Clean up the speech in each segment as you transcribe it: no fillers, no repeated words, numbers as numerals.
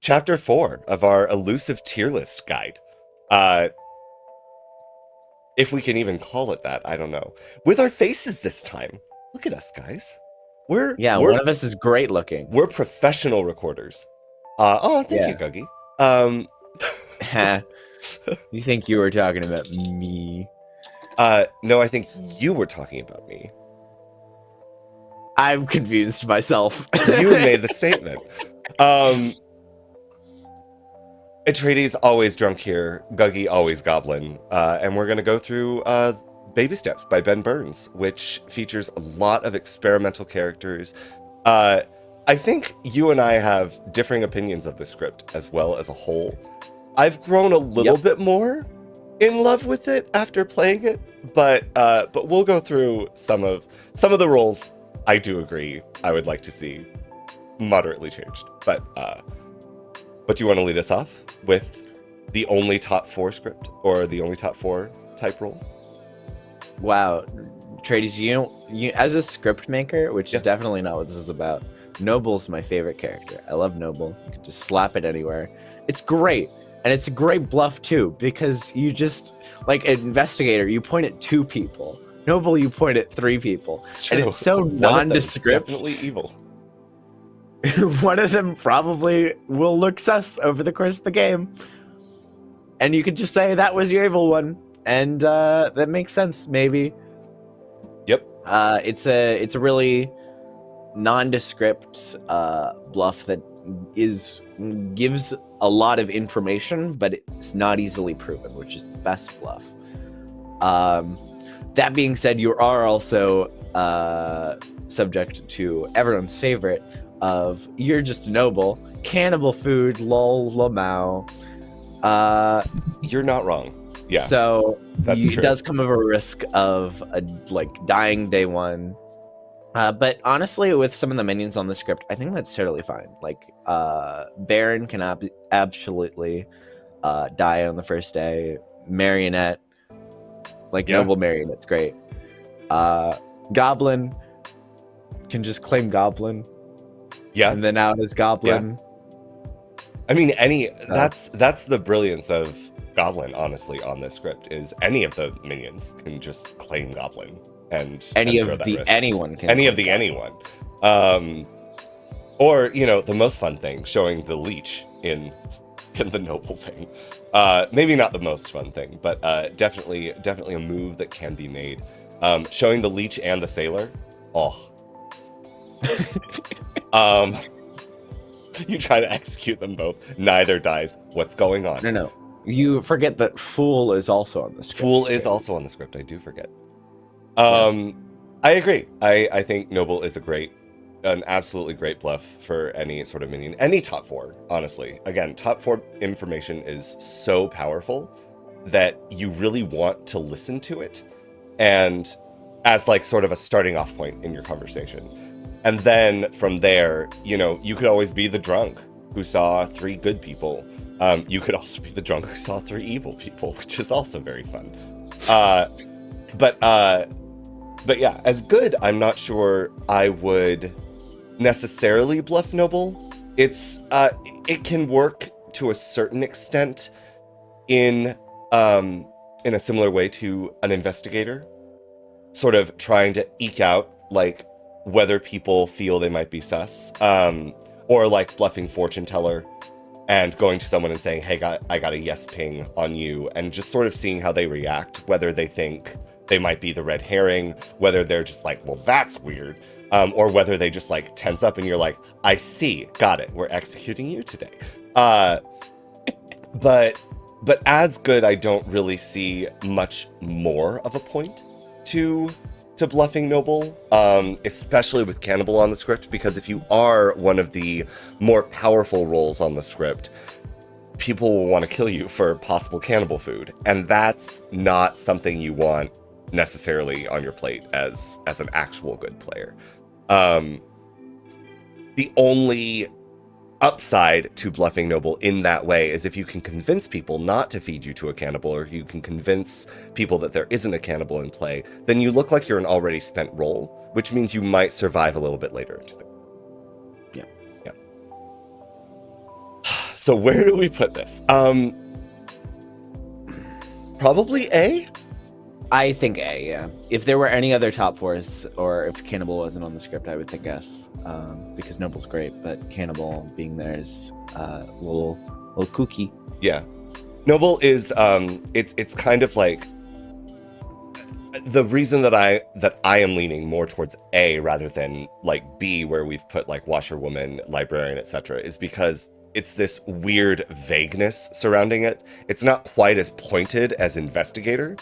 Chapter 4 of our elusive tier list guide. Uh, if we can even call it that, I don't know. With our faces this time. Look at us, guys. We're Yeah, we're one of us is great looking. we're professional recorders. Thank you, Yeah. Guggie. Um, Ha. You think you were talking about me? no, I think you were talking about me. I'm confused myself. You made the statement. Etreides always drunk here, Guggie always goblin, and we're gonna go through Babysteps by Ben Burns, which features a lot of experimental characters. I think you and I have differing opinions of this script as well as a whole. I've grown a little bit more in love with it after playing it, but we'll go through some of the roles I do agree I would like to see moderately changed. But do you want to lead us off with the only top 4 script or the only top 4 type role? Wow, Trades, you as a script maker, which is definitely not what this is about. Noble's my favorite character. I love Noble. You can just slap it anywhere. It's great. And it's a great bluff too, because you just, like an investigator, you point at 2 people. Noble, you point at 3 people. It's true. And it's so nondescript. Definitely evil. One of them probably will look sus over the course of the game. And you could just say that was your evil one. And that makes sense, maybe. Yep. It's a really nondescript bluff that gives a lot of information, but it's not easily proven, which is the best bluff. That being said, you are also subject to everyone's favorite of you're just a noble, cannibal food, lol, lamau. You're not wrong. Yeah. So That's true. It does come of a risk of dying day one. But honestly, with some of the minions on the script, I think that's totally fine. Like, Baron can absolutely die on the first day. Marionette, Noble Marionette's great. Goblin can just claim Goblin. Yeah. And then out as Goblin. Yeah. I mean, that's the brilliance of Goblin, honestly, on this script, is any of the minions can just claim Goblin. And anyone can. Any of the anyone. Or, the most fun thing, showing the leech in the noble thing. Maybe not the most fun thing, but definitely a move that can be made. Showing the leech and the sailor. Oh. You try to execute them both. Neither dies. What's going on? No. You forget that Fool is also on the script. Fool is also on the script. I do forget. I agree. I think Noble is an absolutely great bluff for any sort of minion. Any top 4, honestly. Again, top 4 information is so powerful that you really want to listen to it, and as sort of a starting off point in your conversation. And then from there, you could always be the drunk who saw 3 good people. You could also be the drunk who saw 3 evil people, which is also very fun. But yeah, as good, I'm not sure I would necessarily bluff Noble. It can work to a certain extent in a similar way to an investigator, sort of trying to eke out whether people feel they might be sus, or bluffing fortune teller and going to someone and saying, hey, I got a yes ping on you, and just sort of seeing how they react, whether they think they might be the red herring, whether they're just well, that's weird, or whether they just tense up and you're like, I see, got it, we're executing you today. But as good, I don't really see much more of a point to bluffing Noble, especially with Cannibal on the script, because if you are one of the more powerful roles on the script, people will want to kill you for possible cannibal food, and that's not something you want necessarily on your plate as an actual good player. The only upside to bluffing Noble in that way is if you can convince people not to feed you to a cannibal, or you can convince people that there isn't a cannibal in play, then you look like you're an already spent roll, which means you might survive a little bit later into the Yeah. So where do we put this? Probably A. I think A, yeah. If there were any other top fours, or if Cannibal wasn't on the script, I would think S. Because Noble's great, but Cannibal being there is a little kooky. Yeah. Noble is it's kind of like the reason that I am leaning more towards A rather than like B, where we've put like washerwoman, librarian, etc., is because it's this weird vagueness surrounding it. It's not quite as pointed as investigator,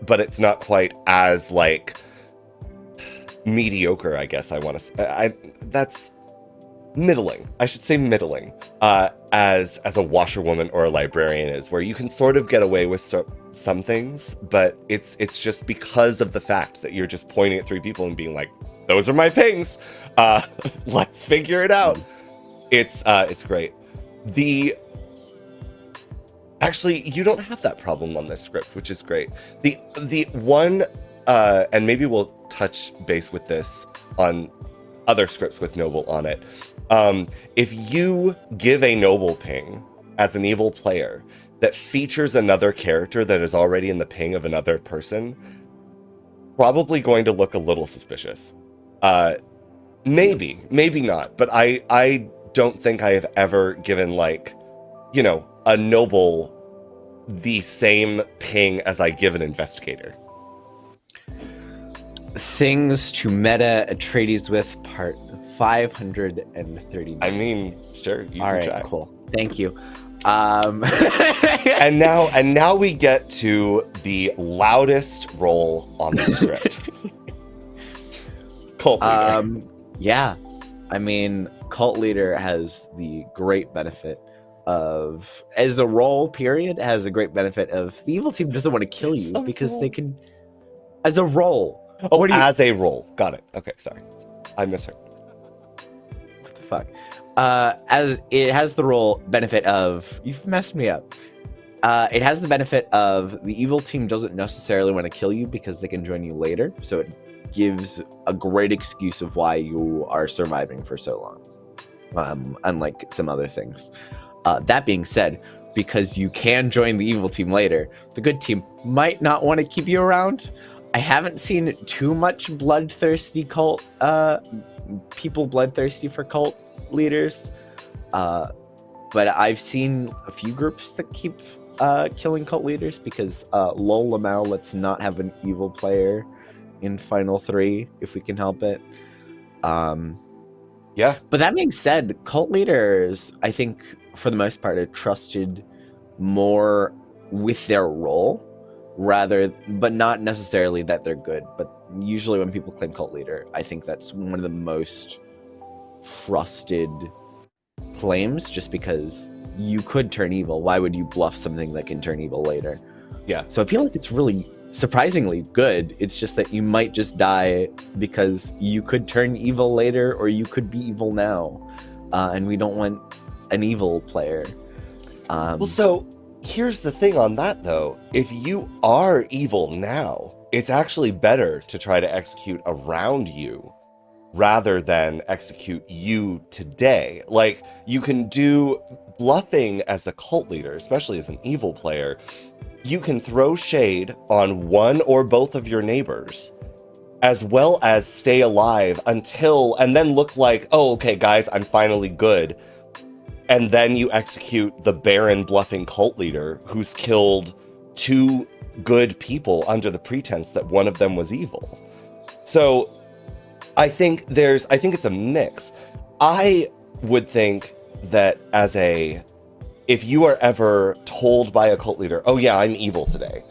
but it's not quite as like mediocre, I guess I want to say. That's middling. I should say middling. As a washerwoman or a librarian is, where you can sort of get away with some things, but it's just because of the fact that you're just pointing at three people and being like, those are my pings. Let's figure it out. It's great. Actually, you don't have that problem on this script, which is great. The one, and maybe we'll touch base with this on other scripts with Noble on it. If you give a Noble ping as an evil player that features another character that is already in the ping of another person, probably going to look a little suspicious. Maybe not, but I don't think I have ever given, like, you know, a Noble the same ping as I give an investigator. Things to meta Etreides with, part 530. I mean, sure. You all can right, try. Cool. Thank you. And now we get to the loudest role on the script. Cult leader. Yeah. I mean, cult leader has the great benefit of, as a role, period, has a great benefit of the evil team doesn't want to kill you because they can, as a role. Oh, as a role. Got it. Okay, sorry. I misheard. What the fuck? As it has the role benefit of, you've messed me up. It has the benefit of the evil team doesn't necessarily want to kill you because they can join you later. So it gives a great excuse of why you are surviving for so long. Unlike some other things. That being said, because you can join the evil team later, the good team might not want to keep you around. I haven't seen too much bloodthirsty cult, people bloodthirsty for cult leaders. But I've seen a few groups that keep killing cult leaders because lol Lamau, let's not have an evil player in Final 3 if we can help it. Yeah. But that being said, cult leaders, I think, for the most part, are trusted more with their role, but not necessarily that they're good. But usually when people claim cult leader, I think that's one of the most trusted claims, just because you could turn evil. Why would you bluff something that can turn evil later? Yeah. So I feel like it's really surprisingly good. It's just that you might just die because you could turn evil later, or you could be evil now, and we don't want an evil player. Well, so here's the thing on that, though. If you are evil now, it's actually better to try to execute around you rather than execute you today. Like, you can do bluffing as a cult leader, especially as an evil player. You can throw shade on one or both of your neighbors, as well as stay alive until, and then look like, oh, okay, guys, I'm finally good. And then you execute the barren bluffing cult leader who's killed two good people under the pretense that one of them was evil. So I think it's a mix. I would think that if you are ever told by a cult leader, oh yeah, I'm evil today,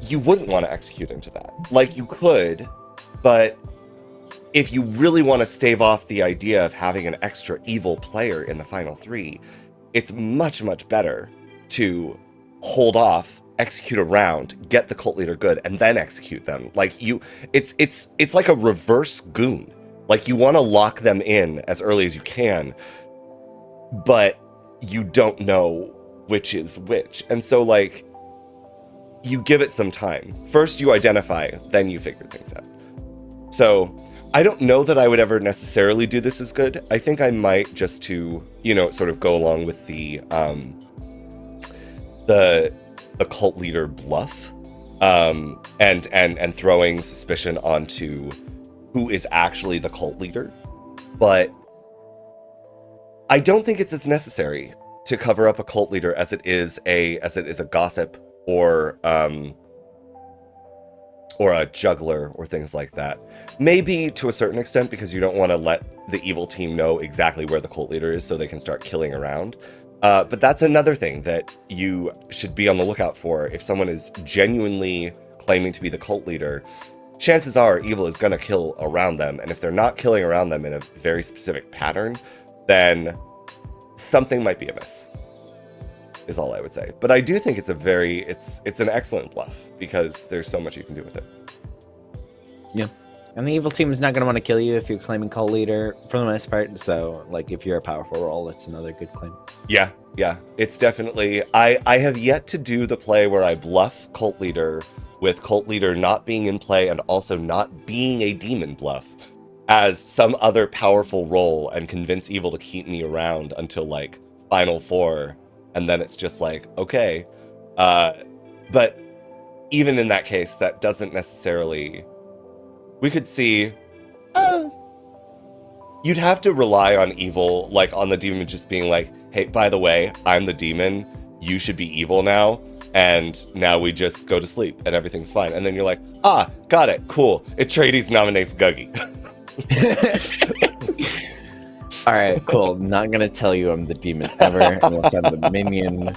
you wouldn't want to execute into that. Like, you could, but if you really want to stave off the idea of having an extra evil player in the final 3, it's much, much better to hold off, execute around, get the cult leader good, and then execute them. Like, it's like a reverse goon. Like, you want to lock them in as early as you can, but you don't know which is which. And so, like, you give it some time. First you identify, then you figure things out. So I don't know that I would ever necessarily do this as good. I think I might, just to sort of go along with the cult leader Bluff, and throwing suspicion onto who is actually the cult leader. But I don't think it's as necessary to cover up a cult leader as it is a gossip or a juggler or things like that. Maybe to a certain extent, because you don't want to let the evil team know exactly where the cult leader is so they can start killing around. But that's another thing that you should be on the lookout for. If someone is genuinely claiming to be the cult leader, chances are evil is going to kill around them. And if they're not killing around them in a very specific pattern, then something might be amiss, is all I would say. But I do think it's an excellent bluff, because there's so much you can do with it. Yeah. And the evil team is not going to want to kill you if you're claiming cult leader for the most part. So, like, if you're a powerful role, it's another good claim. Yeah. It's definitely... I have yet to do the play where I bluff cult leader with cult leader not being in play and also not being a demon bluff as some other powerful role and convince evil to keep me around until, like, Final Four. And then it's just like, okay. But even in that case, that doesn't necessarily... We could see, you'd have to rely on evil, like on the demon just being like, hey, by the way, I'm the demon, you should be evil now, and now we just go to sleep and everything's fine. And then you're like, got it, cool. Etreides nominates Guggie. All right, cool. Not gonna tell you I'm the demon ever unless I'm the minion.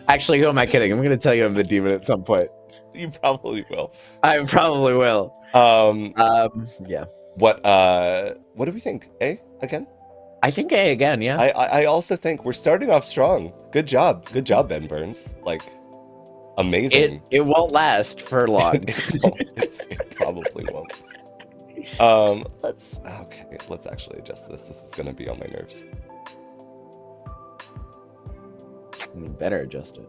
Actually, who am I kidding? I'm gonna tell you I'm the demon at some point. You probably will. I probably will. Yeah. What do we think? A again? I think A again, yeah. I also think we're starting off strong. Good job, Ben Burns. Like, amazing. It won't last for long. It probably won't. Let's actually adjust this. This is gonna be on my nerves. We better adjust it.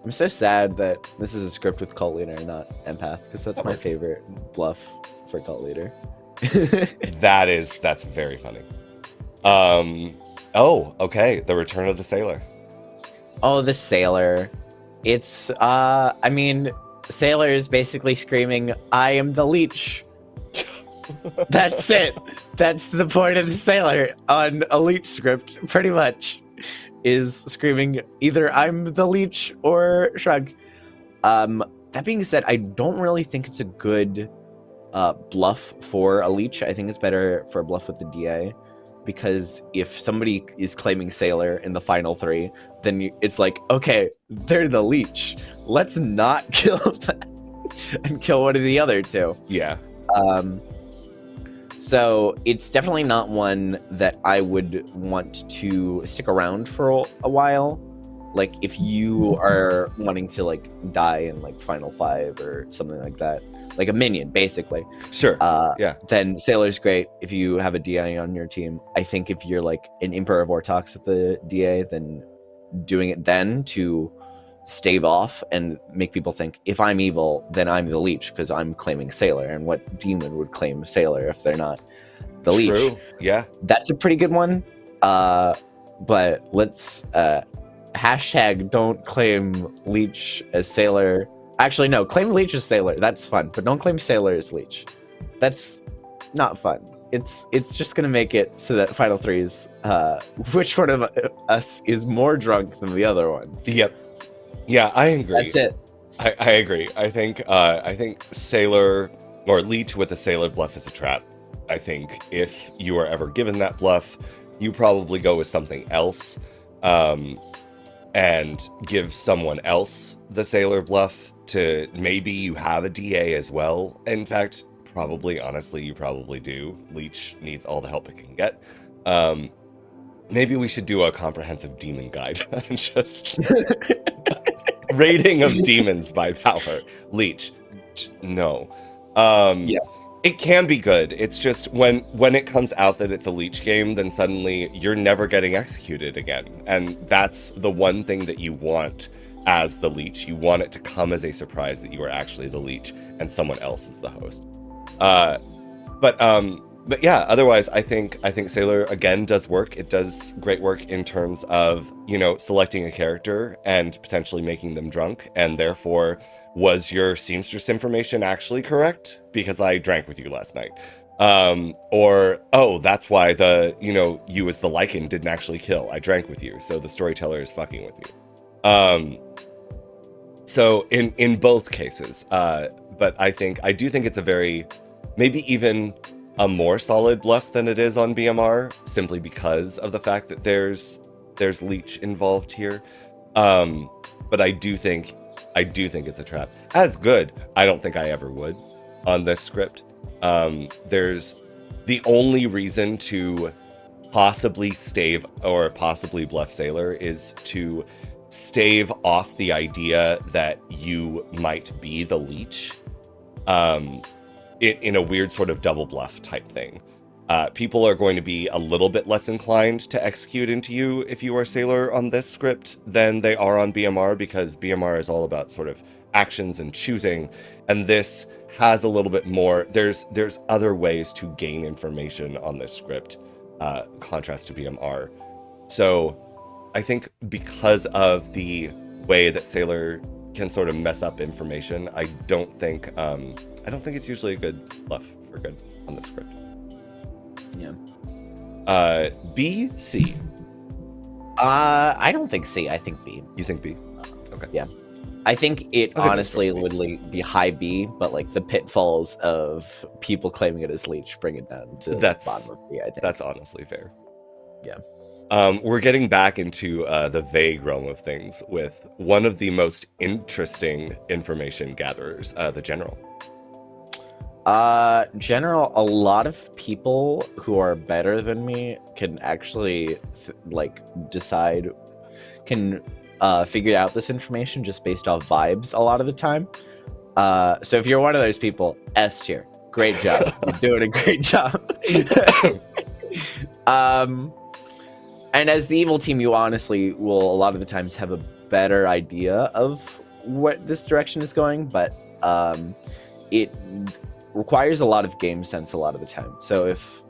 I'm so sad that this is a script with cult leader, not empath, because that's my favorite bluff for cult leader. That's very funny. Oh, okay. The return of the sailor. Oh, the sailor. It's I mean, sailor is basically screaming, I am the leech. That's it. That's the point of the sailor on a leech script, pretty much. Is screaming either I'm the leech or shrug. That being said, I don't really think it's a good bluff for a leech. I think it's better for a bluff with the DA, because if somebody is claiming sailor in the final three, then it's like, okay, they're the leech. Let's not kill them and kill one of the other two. Yeah. So it's definitely not one that I would want to stick around for a while. Like, if you are wanting to, like, die in, like, Final Five or something like that, like a minion, basically. Sure. Yeah. Then Sailor's great if you have a DA on your team. I think if you're, like, an Emperor of Vortox with the DA, then doing it then to stave off and make people think, if I'm evil, then I'm the leech, because I'm claiming sailor. And what demon would claim sailor if they're not the leech? True. Yeah. That's a pretty good one. But let's hashtag don't claim leech as sailor. Actually, no, claim leech as sailor. That's fun, but don't claim sailor as leech. That's not fun. It's just gonna make it so that final three is which one of us is more drunk than the other one. Yep. Yeah, I agree. That's it. I agree. I think sailor or leech with a sailor bluff is a trap. I think if you are ever given that bluff, you probably go with something else, and give someone else the sailor bluff. To maybe you have a DA as well. In fact, probably, honestly, you probably do. Leech needs all the help it can get. Maybe we should do a comprehensive demon guide and just rating of demons by power. Leech, no. Yeah. It can be good. It's just when it comes out that it's a leech game, then suddenly you're never getting executed again. And that's the one thing that you want as the leech. You want it to come as a surprise that you are actually the leech and someone else is the host. But But yeah, otherwise, I think Sailor again does work. It does great work in terms of, you know, selecting a character and potentially making them drunk, and therefore, was your Seamstress information actually correct? Because I drank with you last night. Or, oh, that's why you as the Lycan didn't actually kill. I drank with you, so the storyteller is fucking with you. So in both cases, but I do think it's a very, maybe even a more solid bluff than it is on BMR, simply because of the fact that there's leech involved here. But I do think it's a trap. As good, I don't think I ever would on this script. There's the only reason to possibly stave or possibly bluff Sailor is to stave off the idea that you might be the leech, in a weird sort of double bluff type thing. People are going to be a little bit less inclined to execute into you if you are Sailor on this script than they are on BMR, because BMR is all about sort of actions and choosing, and this has a little bit more. There's other ways to gain information on this script, contrast to BMR. So I think because of the way that Sailor can sort of mess up information, I don't think it's usually a good bluff for good on this script. Yeah. B, C. I don't think C. I think B. You think B? Okay. Yeah. I think it honestly would be high B, but like the pitfalls of people claiming it as leech bring it down to the bottom of B, I think. That's honestly fair. Yeah. We're getting back into the vague realm of things with one of the most interesting information gatherers, the General. General, a lot of people who are better than me can actually figure out this information just based off vibes a lot of the time. So if you're one of those people, S tier, great job. You're doing a great job. And as the evil team, you honestly will a lot of the times have a better idea of what this direction is going, but it requires a lot of game sense a lot of the time. So if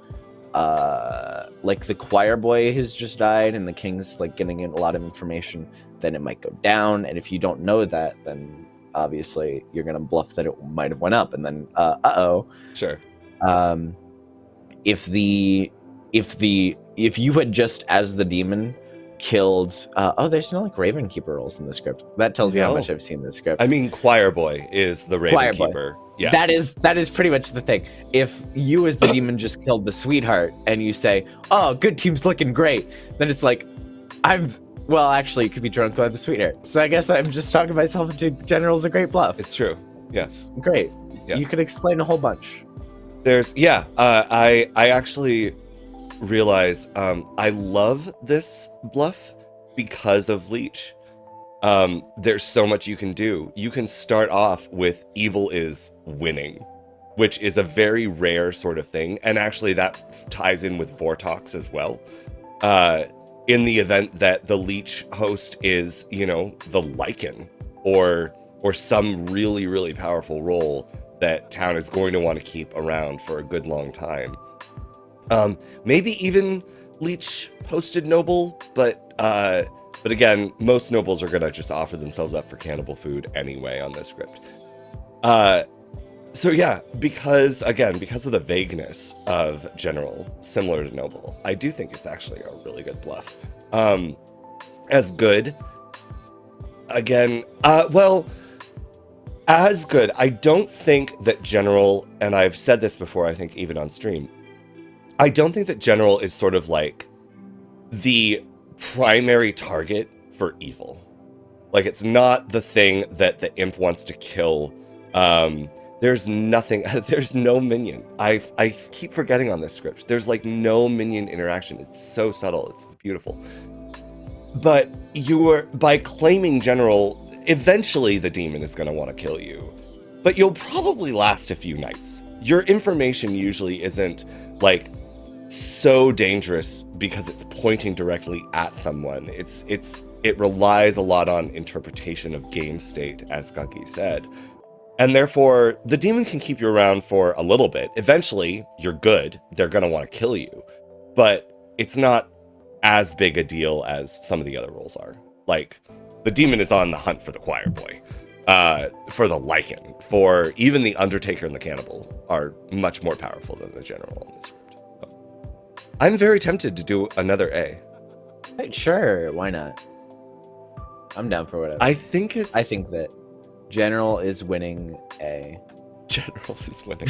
like the choir boy has just died and the king's like getting in a lot of information, then it might go down. And if you don't know that, then obviously you're gonna bluff that it might have went up, and then Sure. If you had just as the demon killed there's no like Raven Keeper roles in the script. That tells you how much I've seen this script. I mean, choir boy is the Raven Keeper. Yeah. That is pretty much the thing. If you as the demon just killed the sweetheart and you say, "Oh, good team's looking great," then it's like, actually, you could be drunk by the sweetheart. So I guess I'm just talking myself into General's a great bluff. It's true. Yes. It's great. Yeah. You could explain a whole bunch. I actually realize I love this bluff because of leech. There's so much you can do. You can start off with evil is winning, which is a very rare sort of thing, and actually that ties in with Vortox as well. In the event that the leech host is, the Lycan or some really, really powerful role that town is going to want to keep around for a good long time. Maybe even leech posted noble, but again, most nobles are gonna just offer themselves up for cannibal food anyway on this script. So yeah, because of the vagueness of General, similar to noble, I do think it's actually a really good bluff. As good, again, as good. I don't think that General, and I've said this before, I think even on stream, I don't think that General is sort of like the primary target for evil. Like, it's not the thing that the imp wants to kill. There's no minion. I keep forgetting on this script. There's like no minion interaction. It's so subtle. It's beautiful. But by claiming General, eventually the demon is going to want to kill you. But you'll probably last a few nights. Your information usually isn't like so dangerous because it's pointing directly at someone. It relies a lot on interpretation of game state, as Guggie said. And therefore, the demon can keep you around for a little bit. Eventually, you're good. They're going to want to kill you. But it's not as big a deal as some of the other roles are. Like, the demon is on the hunt for the choir boy, for the Lycan, for even the Undertaker and the Cannibal are much more powerful than the general in this script. So, I'm very tempted to do another A. Hey, sure, why not? I'm down for whatever. I think that general is winning A. General is winning.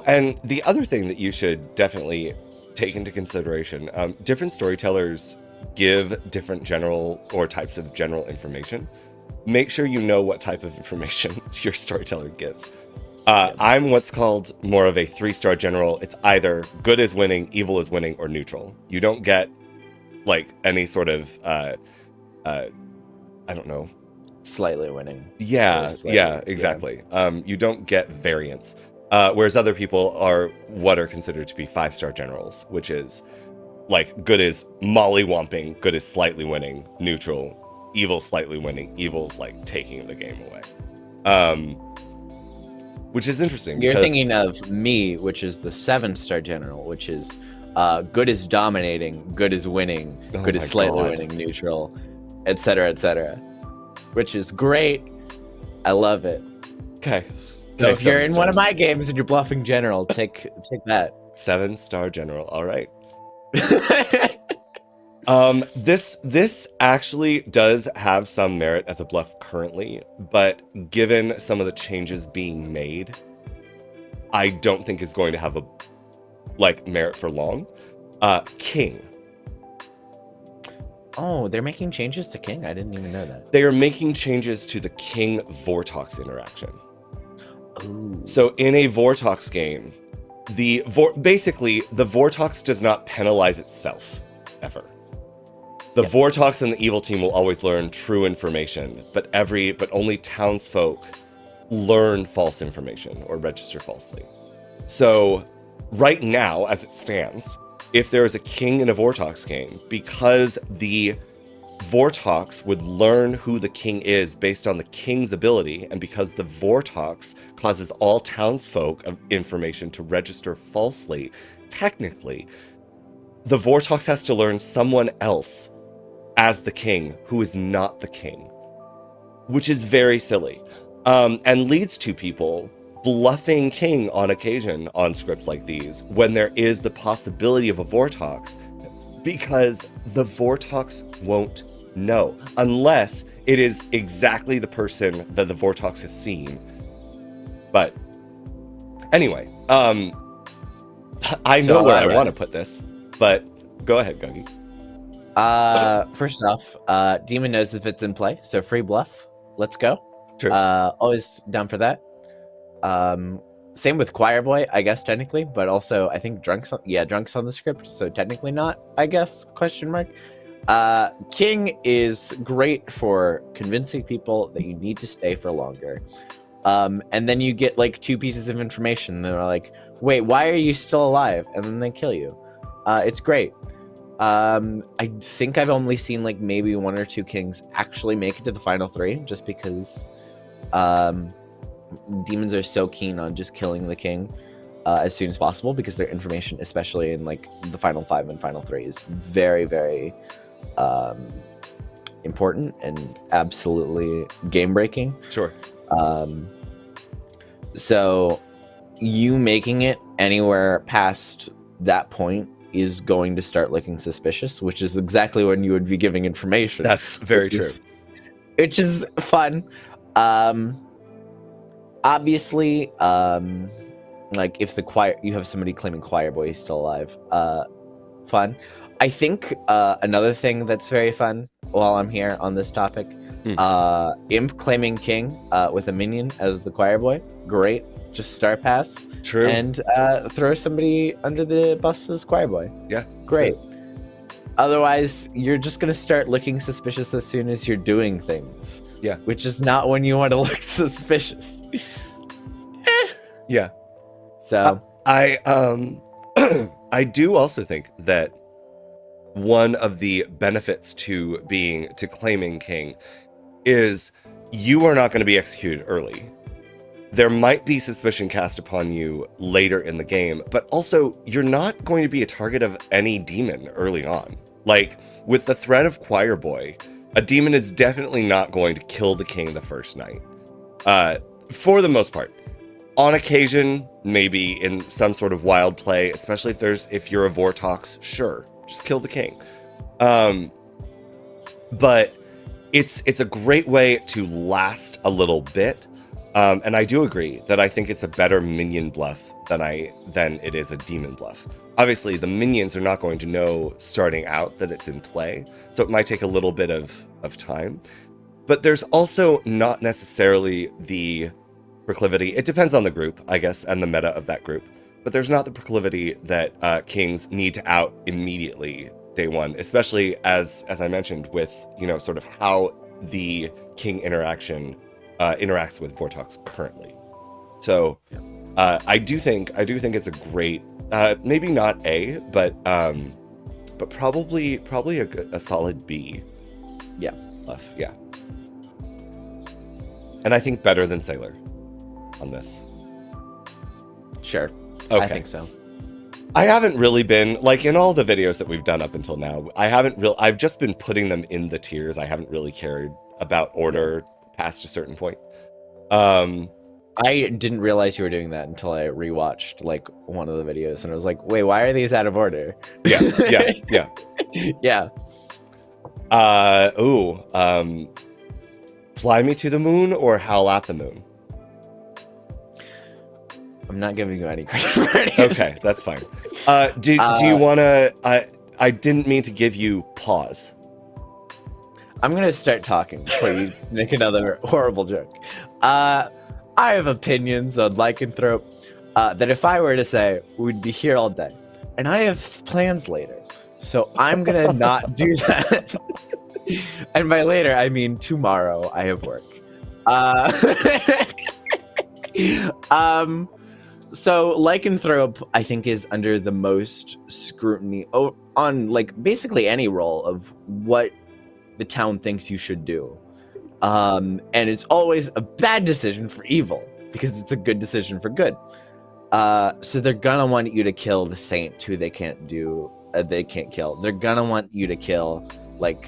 And the other thing that you should definitely take into consideration, different storytellers give different general or types of general information. Make sure you know what type of information your storyteller gives. I'm what's called more of a 3-star general. It's either good is winning, evil is winning, or neutral. You don't get like any sort of I don't know. Slightly winning. Yeah, exactly. Yeah. You don't get variance. Whereas other people are what are considered to be 5-star generals, which is like good is mollywomping, good is slightly winning, neutral, evil slightly winning, evil's like taking the game away. Which is interesting. You're thinking of me, which is the 7-star general, which is good is dominating, good is winning, good is slightly winning, neutral, etc., which is great. I love it. Okay. So if you're in one of my games and you're bluffing general, take that. 7-star general. All right. This actually does have some merit as a bluff currently, but given some of the changes being made, I don't think it's going to have a merit for long. King. Oh, they're making changes to King? I didn't even know that. They are making changes to the King Vortox interaction. Ooh. So in a Vortox game, basically the Vortox does not penalize itself ever. The Vortox and the evil team will always learn true information, but only townsfolk learn false information or register falsely. So right now, as it stands, if there is a king in a Vortox game, because the Vortox would learn who the king is based on the king's ability, and because the Vortox causes all townsfolk of information to register falsely, technically, the Vortox has to learn someone else as the king who is not the king, which is very silly, and leads to people bluffing king on occasion on scripts like these when there is the possibility of a Vortox, because the Vortox won't know unless it is exactly the person that the Vortox has seen. But anyway, I know where I want to put this, but go ahead, Guggie. First off, Demon knows if it's in play, so free bluff. Let's go. True. Always down for that. Same with Choir Boy, I guess technically, but also I think Drunk's on the script, so technically not, I guess, question mark. King is great for convincing people that you need to stay for longer. And then you get like 2 pieces of information that are like, wait, why are you still alive? And then they kill you. It's great. I think I've only seen like maybe 1 or 2 kings actually make it to the final 3, just because demons are so keen on just killing the king as soon as possible, because their information, especially in like the final 5 and final 3, is very, very important and absolutely game breaking. Sure. So you making it anywhere past that point is going to start looking suspicious, which is exactly when you would be giving information. That's very true. Which is fun. Obviously, like if you have somebody claiming Choir Boy is still alive, fun. I think another thing that's very fun while I'm here on this topic, Imp claiming King with a minion as the Choir Boy, great. Just star pass. True. And throw somebody under the bus as Choir Boy. Yeah. Great. Otherwise, you're just going to start looking suspicious as soon as you're doing things. Yeah. Which is not when you want to look suspicious. Yeah. So I do also think that one of the benefits to claiming king is you are not going to be executed early. There might be suspicion cast upon you later in the game, but also you're not going to be a target of any demon early on. Like, with the threat of Choir Boy, a demon is definitely not going to kill the king the first night. For the most part. On occasion, maybe in some sort of wild play, especially if you're a Vortox, sure, just kill the king. But it's a great way to last a little bit. And I do agree that I think it's a better minion bluff than it is a demon bluff. Obviously, the minions are not going to know starting out that it's in play, so it might take a little bit of time. But there's also not necessarily the proclivity. It depends on the group, I guess, and the meta of that group. But there's not the proclivity that kings need to out immediately day one, especially as I mentioned with, sort of how the king interaction interacts with Vortox currently. So I do think it's a great, maybe not A, but probably a solid B. Yeah. Bluff, yeah. And I think better than Sailor on this. Sure. Okay. I think so. I haven't really been, like, in all the videos that we've done up until now, I've just been putting them in the tiers. I haven't really cared about order past a certain point. I didn't realize you were doing that until I rewatched like one of the videos, and I was like, "Wait, why are these out of order?" Yeah. Yeah. Fly Me to the Moon or Howl at the Moon? I'm not giving you any credit for any. Okay, that's fine. Do you want to? I didn't mean to give you pause. I'm gonna start talking before you make another horrible joke. I have opinions on Lycanthrope that if I were to say, we'd be here all day. And I have plans later. So I'm gonna not do that. And by later, I mean tomorrow. I have work. So Lycanthrope, I think, is under the most scrutiny on like basically any role of what the town thinks you should do. And it's always a bad decision for evil because it's a good decision for good. So they're gonna want you to kill the saint who they can't kill. They're gonna want you to kill like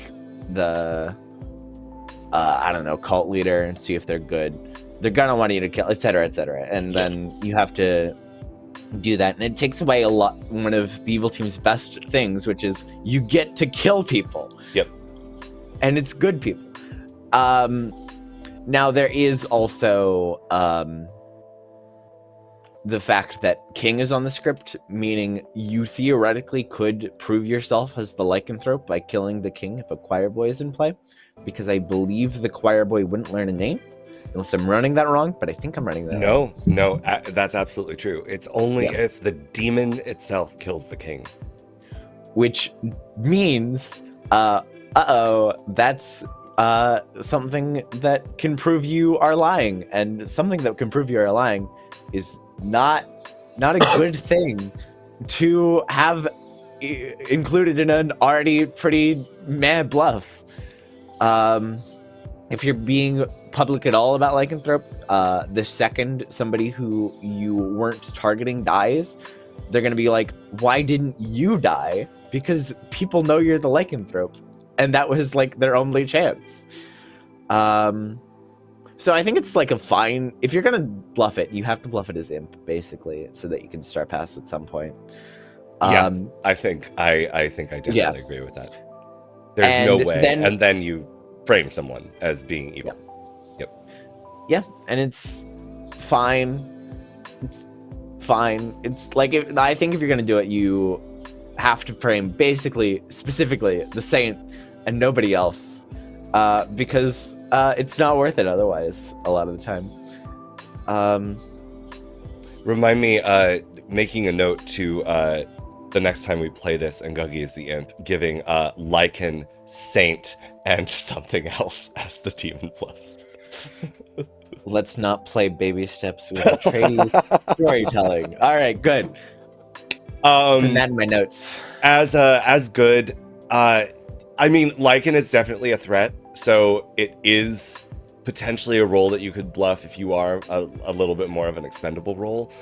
the I don't know, cult leader and see if they're good. They're gonna want you to kill, etc., and then you have to do that, and it takes away one of the evil team's best things, which is you get to kill people. Yep. And it's good people. Now there is also the fact that King is on the script, meaning you theoretically could prove yourself as the Lycanthrope by killing the king if a choir boy is in play, because I believe the choir boy wouldn't learn a name. Unless I'm running that wrong, but I think I'm running that wrong. No, that's absolutely true. It's only if the demon itself kills the king. Which means, that's something that can prove you are lying. And something that can prove you are lying is not a good thing to have included in an already pretty mad bluff. If you're being public at all about Lycanthrope, the second somebody who you weren't targeting dies, they're going to be like, why didn't you die? Because people know you're the Lycanthrope, and that was like their only chance. So I think it's like a fine, if you're going to bluff it, you have to bluff it as imp, basically, so that you can start pass at some point. I think I definitely agree with that. There's no way. And then you frame someone as being evil. Yeah, and it's fine. It's fine. It's like, I think if you're going to do it, you have to frame basically, specifically, the saint and nobody else. Because it's not worth it otherwise, a lot of the time. Remind me, making a note to the next time we play this and Guggie is the imp, giving Lycan, Saint, and something else as the demon bluffs. Let's not play Babysteps with Etreides storytelling. All right, good. Put that in my notes. As good. I mean, Lycan is definitely a threat, So it is potentially a role that you could bluff if you are a little bit more of an expendable role.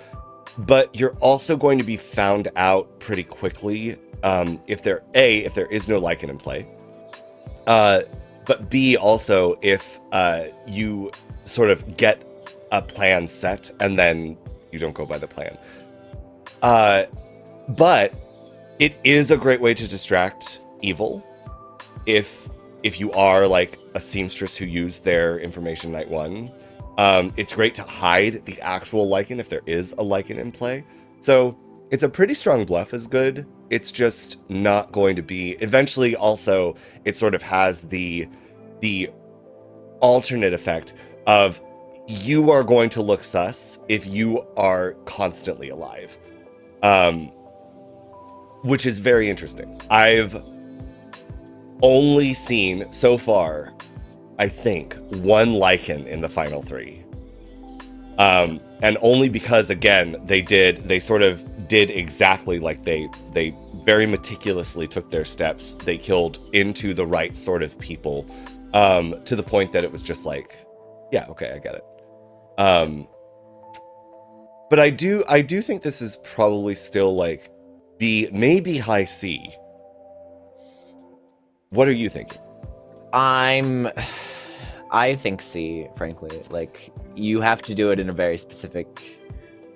But you're also going to be found out pretty quickly if there is no Lycan in play. But B, also, if you sort of get a plan set and then you don't go by the plan. But it is a great way to distract evil if you are like a seamstress who used their information night one. It's great to hide the actual Lycan if there is a Lycan in play. So it's a pretty strong bluff is good. It's just not going to be... Eventually, also, it sort of has the alternate effect of you are going to look sus if you are constantly alive. Which is very interesting. I've only seen, so far, I think, one Lycan in the final three. And only because, again, they sort of did exactly like they very meticulously took their steps. They killed into the right sort of people, to the point that it was just like, yeah, okay, I get it. But I do think this is probably still like B, maybe high C. What are you thinking? I think C, frankly. Like, you have to do it in a very specific...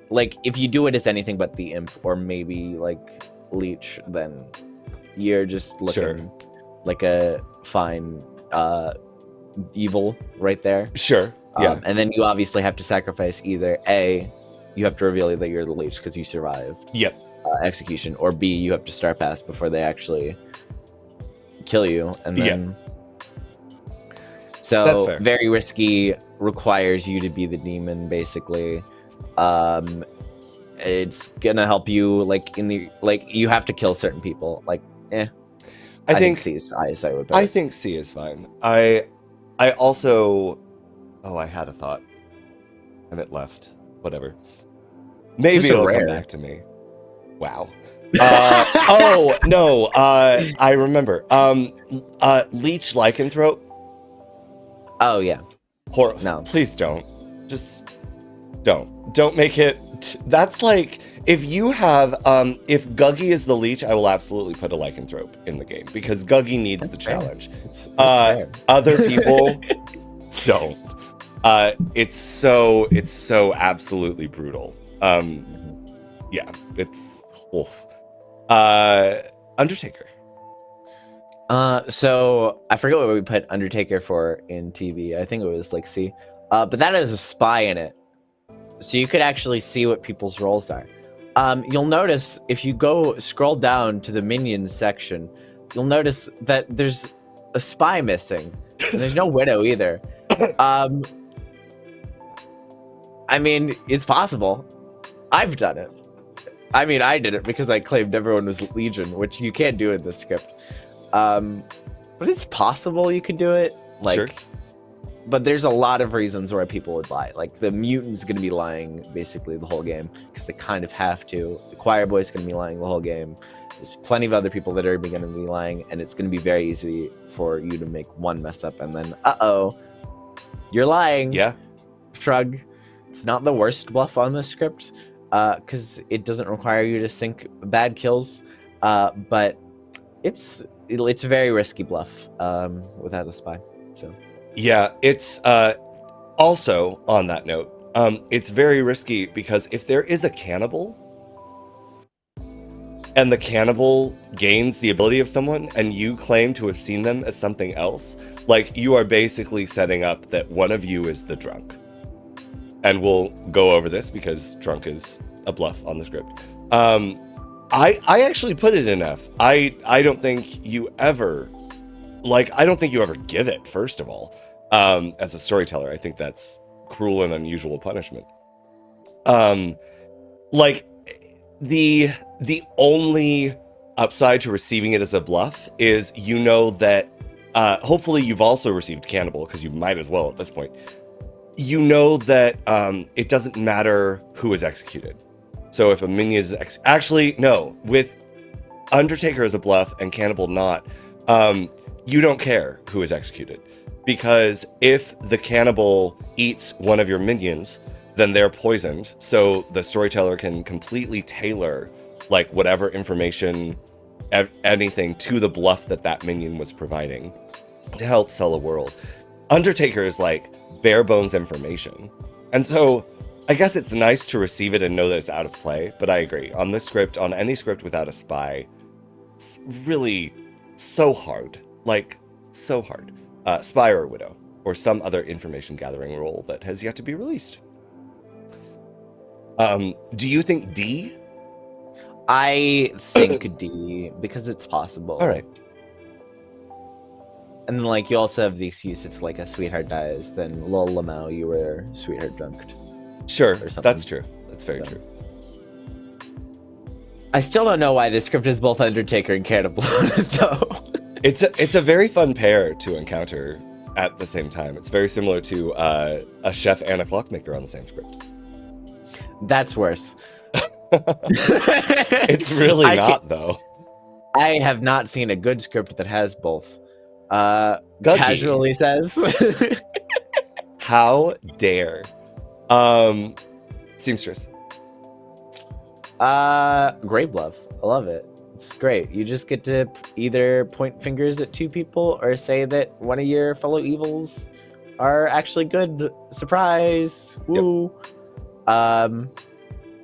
Like, if you do it as anything but the imp or maybe, like, leech, then you're just looking like a fine evil right there. Sure, yeah. And then you obviously have to sacrifice either A, you have to reveal that you're the leech because you survived. Yep. Execution, or B, you have to star pass before they actually kill you, and then... So very risky, requires you to be the demon, basically. It's gonna help you, like, you have to kill certain people. Like, I think C is highest, I would bet. I think C is fine. I also... Oh, I had a thought. And it left. Whatever. Maybe it'll come back to me. Wow. Oh, no. I remember. Leech Lycanthrope. Oh, yeah. No. Please don't. Just don't. Don't make it... That's like... If you have... if Guggie is the leech, I will absolutely put a Lycanthrope in the game. Because Guggie needs the challenge. That's fair. Other people don't. It's so absolutely brutal. Yeah, it's... Undertaker. So I forget what we put Undertaker for in TV. I think it was like C. But that has a spy in it, so you could actually see what people's roles are. You'll notice if you scroll down to the minions section, you'll notice that there's a spy missing, and there's no widow either. I mean, it's possible. I've done it. I mean, I did it because I claimed everyone was Legion, which you can't do in this script. But it's possible you could do it. Like, sure. But there's a lot of reasons why people would lie. Like, the mutant's gonna be lying basically the whole game because they kind of have to. The choir boy's gonna be lying the whole game. There's plenty of other people that are gonna be lying, and it's gonna be very easy for you to make one mess up and then, you're lying. Yeah. Shrug. It's not the worst bluff on this script, because it doesn't require you to sync bad kills, but it's a very risky bluff without a spy. So yeah, it's also on that note, it's very risky because if there is a cannibal and the cannibal gains the ability of someone and you claim to have seen them as something else, like, you are basically setting up that one of you is the drunk. And we'll go over this because drunk is a bluff on the script. I actually put it in F. I don't think you ever, I don't think you ever give it, first of all. As a storyteller, I think that's cruel and unusual punishment. The only upside to receiving it as a bluff is you know that, hopefully you've also received cannibal, because you might as well at this point. You know that it doesn't matter who is executed. So if a minion is actually, no, with Undertaker as a bluff and cannibal not, you don't care who is executed. because if the cannibal eats one of your minions, then they're poisoned. So the storyteller can completely tailor like whatever information, anything to the bluff that minion was providing to help sell a world. Undertaker is like bare bones information. And so I guess it's nice to receive it and know that it's out of play, but I agree. On this script, on any script without a spy, it's really so hard. Like, so hard. Spy or Widow, or some other information gathering role that has yet to be released. Do you think D? I think D, because it's possible. All right. And then, like, you also have the excuse if, like, a sweetheart dies, then lol lamau, you were sweetheart drunked. Sure, Or something. that's true. That's very true. I still don't know why this script is both Undertaker and Cannibal, though. It's a very fun pair to encounter at the same time. It's very similar to a chef and a clockmaker on the same script. That's worse. It's really not, though. I have not seen a good script that has both. Guggie. Casually says. How dare. Seamstress. Great bluff. I love it. It's great. You just get to either point fingers at two people or say that one of your fellow evils are actually good. Surprise. Woo. Yep.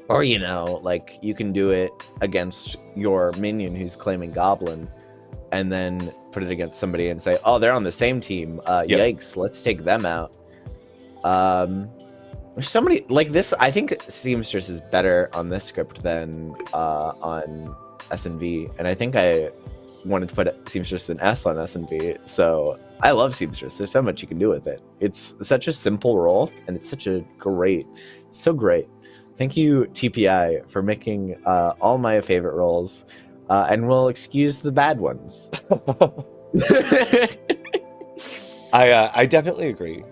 Or, you know, like, you can do it against your minion who's claiming goblin and then put it against somebody and say, oh, they're on the same team. Yep. Yikes, let's take them out. There's so many, like this, I think Seamstress is better on this script than on S&V. And I think I wanted to put Seamstress in S on S&V. So I love Seamstress. There's so much you can do with it. It's such a simple role and it's such a great, so great. Thank you, TPI, for making all my favorite roles, and we'll excuse the bad ones. I definitely agree.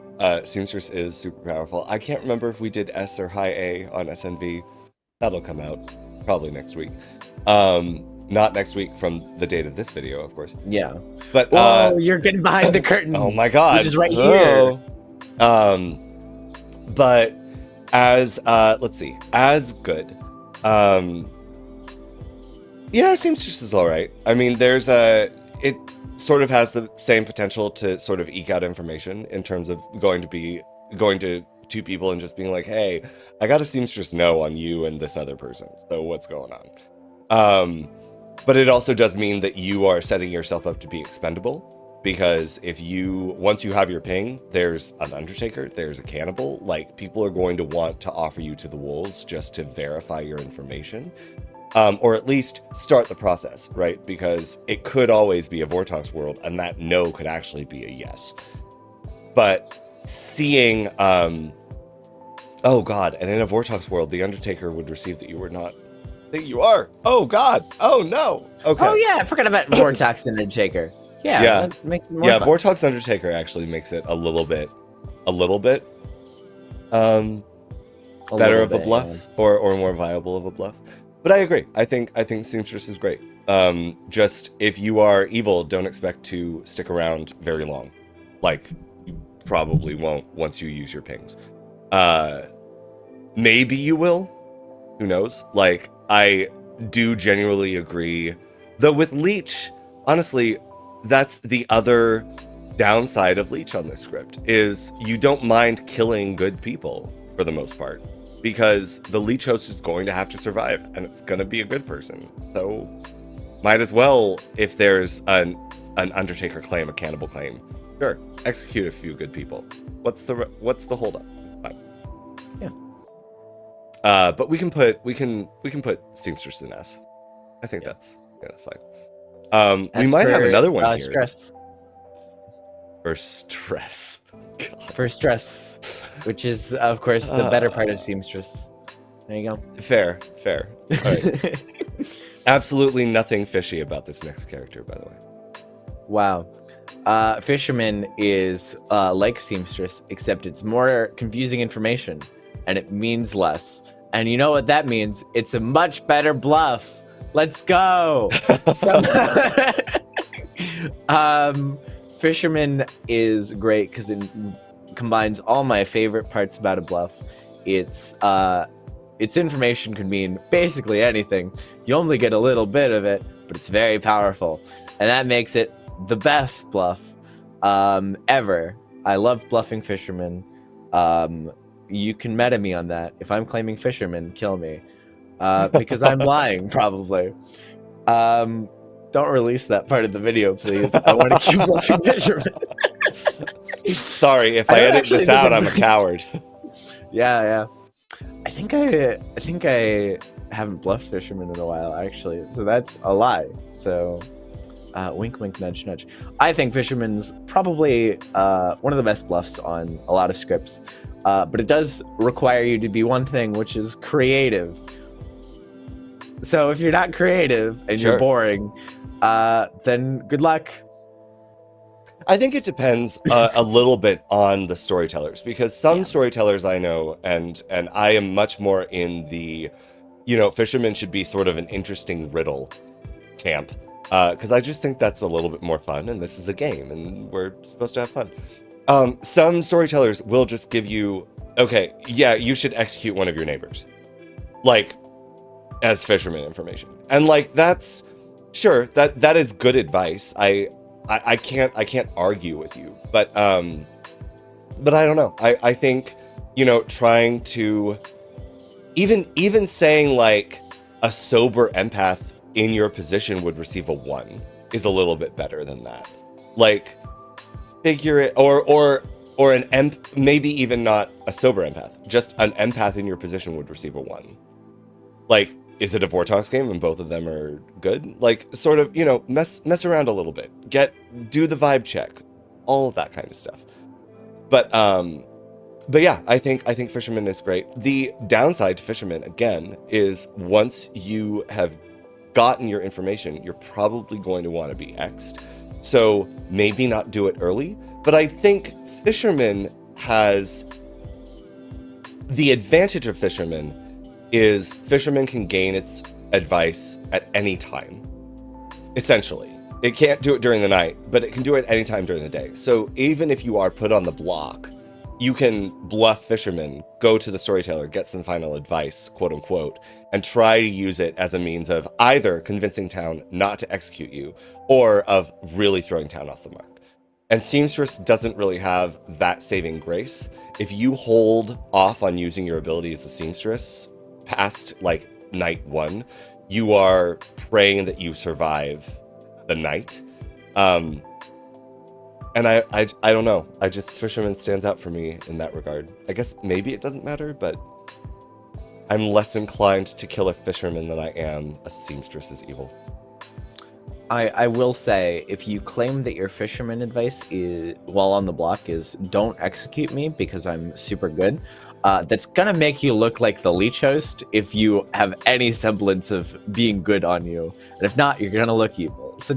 Seamstress is super powerful. I can't remember if we did S or high A on SNV. That'll come out probably next week. Not next week from the date of this video, of course. Yeah. But whoa, you're getting behind the curtain. Oh my god. Which is right here. But as let's see, as good. Yeah, Seamstress is all right. I mean, it sort of has the same potential to sort of eke out information in terms of going to two people and just being like, hey, I got a Seamstress no on you and this other person. So what's going on? But it also does mean that you are setting yourself up to be expendable. Because once you have your ping, there's an Undertaker, there's a cannibal, like people are going to want to offer you to the wolves just to verify your information. Or at least start the process, right? Because it could always be a Vortox world and that no could actually be a yes. But seeing, oh god, and in a Vortox world, the Undertaker would receive that you were not, that you are. Oh god, oh no. Okay. Oh yeah, I forgot about Vortox and Undertaker. Yeah, that makes it more fun. Vortox Undertaker actually makes it a little bit better of a bluff, yeah. or more viable of a bluff. But I agree. I think Seamstress is great. Just if you are evil, don't expect to stick around very long. Like, you probably won't once you use your pings. Maybe you will. Who knows? Like, I do genuinely agree. Though with Leech, honestly, that's the other downside of Leech on this script, is you don't mind killing good people for the most part, because the Leech host is going to have to survive, and it's going to be a good person. So might as well, if there's an Undertaker claim, a cannibal claim, sure, execute a few good people. What's the holdup? Fine. Yeah. But we can put Seamstress in S. I think that's fine. We might have another one here. Stress. For stress. God. For stress, which is, of course, the better part of Seamstress. There you go. Fair. All right. Absolutely nothing fishy about this next character, by the way. Wow. Fisherman is like Seamstress, except it's more confusing information, and it means less. And you know what that means? It's a much better bluff. Let's go. So, Fisherman is great because it combines all my favorite parts about a bluff. Its information could mean basically anything. You only get a little bit of it, but it's very powerful, and that makes it the best bluff ever. I love bluffing Fisherman. You can meta me on that. If I'm claiming Fisherman, kill me, because I'm lying probably. Don't release that part of the video, please. I want to keep bluffing Fisherman. Sorry, if I edit this out, I'm a coward. Yeah. I think I haven't bluffed Fisherman in a while, actually. So that's a lie. So, wink, wink, nudge, nudge. I think Fisherman's probably one of the best bluffs on a lot of scripts. But it does require you to be one thing, which is creative. So if you're not creative and you're boring, then good luck. I think it depends a little bit on the storytellers, because some storytellers I know, and I am much more in the, Fisherman should be sort of an interesting riddle camp, because I just think that's a little bit more fun, and this is a game, and we're supposed to have fun. Some storytellers will just give you, okay, yeah, you should execute one of your neighbors, like, as Fisherman information, and like that's sure that is good advice. I can't argue with you, but I don't know. I think, trying to even saying like a sober empath in your position would receive a 1 is a little bit better than that. Like, figure it, or maybe even not a sober empath, just an empath in your position would receive a 1. Like, is it a Vortox game and both of them are good? Like, sort of, mess around a little bit. Do the vibe check. All of that kind of stuff. But yeah, I think Fisherman is great. The downside to Fisherman, again, is once you have gotten your information, you're probably going to want to be X'd. So maybe not do it early. But I think Fisherman has... The advantage of Fisherman is Fisherman can gain its advice at any time, essentially. It can't do it during the night, but it can do it anytime during the day. So even if you are put on the block, you can bluff Fisherman, go to the storyteller, get some final advice, quote unquote, and try to use it as a means of either convincing town not to execute you, or of really throwing town off the mark. And Seamstress doesn't really have that saving grace. If you hold off on using your ability as a Seamstress past like night 1, you are praying that you survive the night. And I don't know. Fisherman stands out for me in that regard. I guess maybe it doesn't matter, but I'm less inclined to kill a Fisherman than I am a Seamstress is evil. I will say, if you claim that your Fisherman advice is, while on the block, is don't execute me because I'm super good, that's gonna make you look like the leech host if you have any semblance of being good on you, and if not, you're gonna look evil. So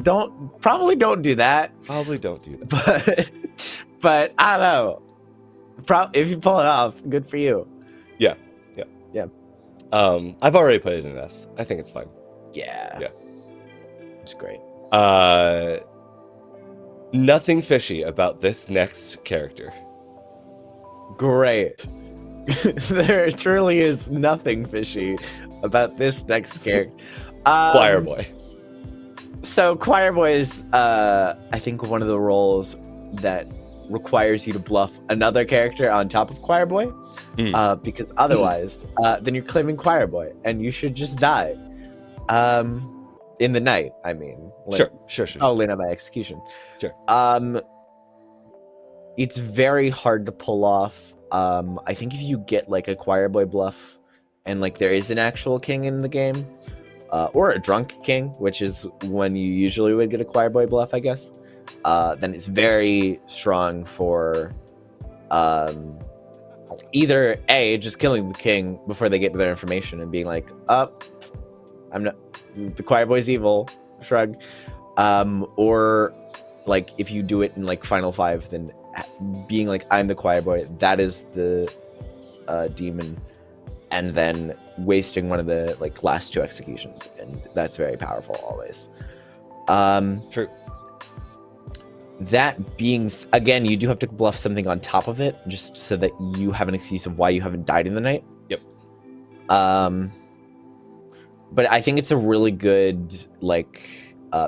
probably don't do that. Probably don't do that. But I don't know. If you pull it off, good for you. Yeah. I've already put it in S. I think it's fine. Yeah. It's great. Nothing fishy about this next character. Great. There truly is nothing fishy about this next character. Choir Boy. So Choir Boy is, I think, one of the roles that requires you to bluff another character on top of Choir Boy, because otherwise, then you're claiming Choir Boy, and you should just die. In the night, I mean. Like, sure. Probably not by execution. Sure. It's very hard to pull off. I think if you get like a Choir Boy bluff, and like there is an actual king in the game, or a drunk king, which is when you usually would get a Choir Boy bluff, I guess, then it's very strong for either A, just killing the king before they get to their information and being like, I'm not, the Choir Boy's evil, shrug. Or like if you do it in like Final 5, then being like, I'm the Choir Boy, that is the demon, and then wasting one of the like last 2 executions, and that's very powerful always. True. That being, again, you do have to bluff something on top of it, just so that you have an excuse of why you haven't died in the night. Yep. But I think it's a really good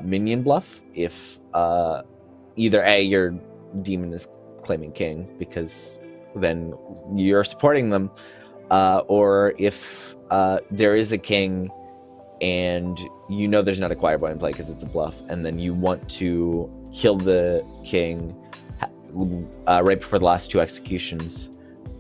minion bluff if either A, your demon is claiming king because then you're supporting them, or if there is a king and you know there's not a choir boy in play because it's a bluff, and then you want to kill the king right before the last two executions,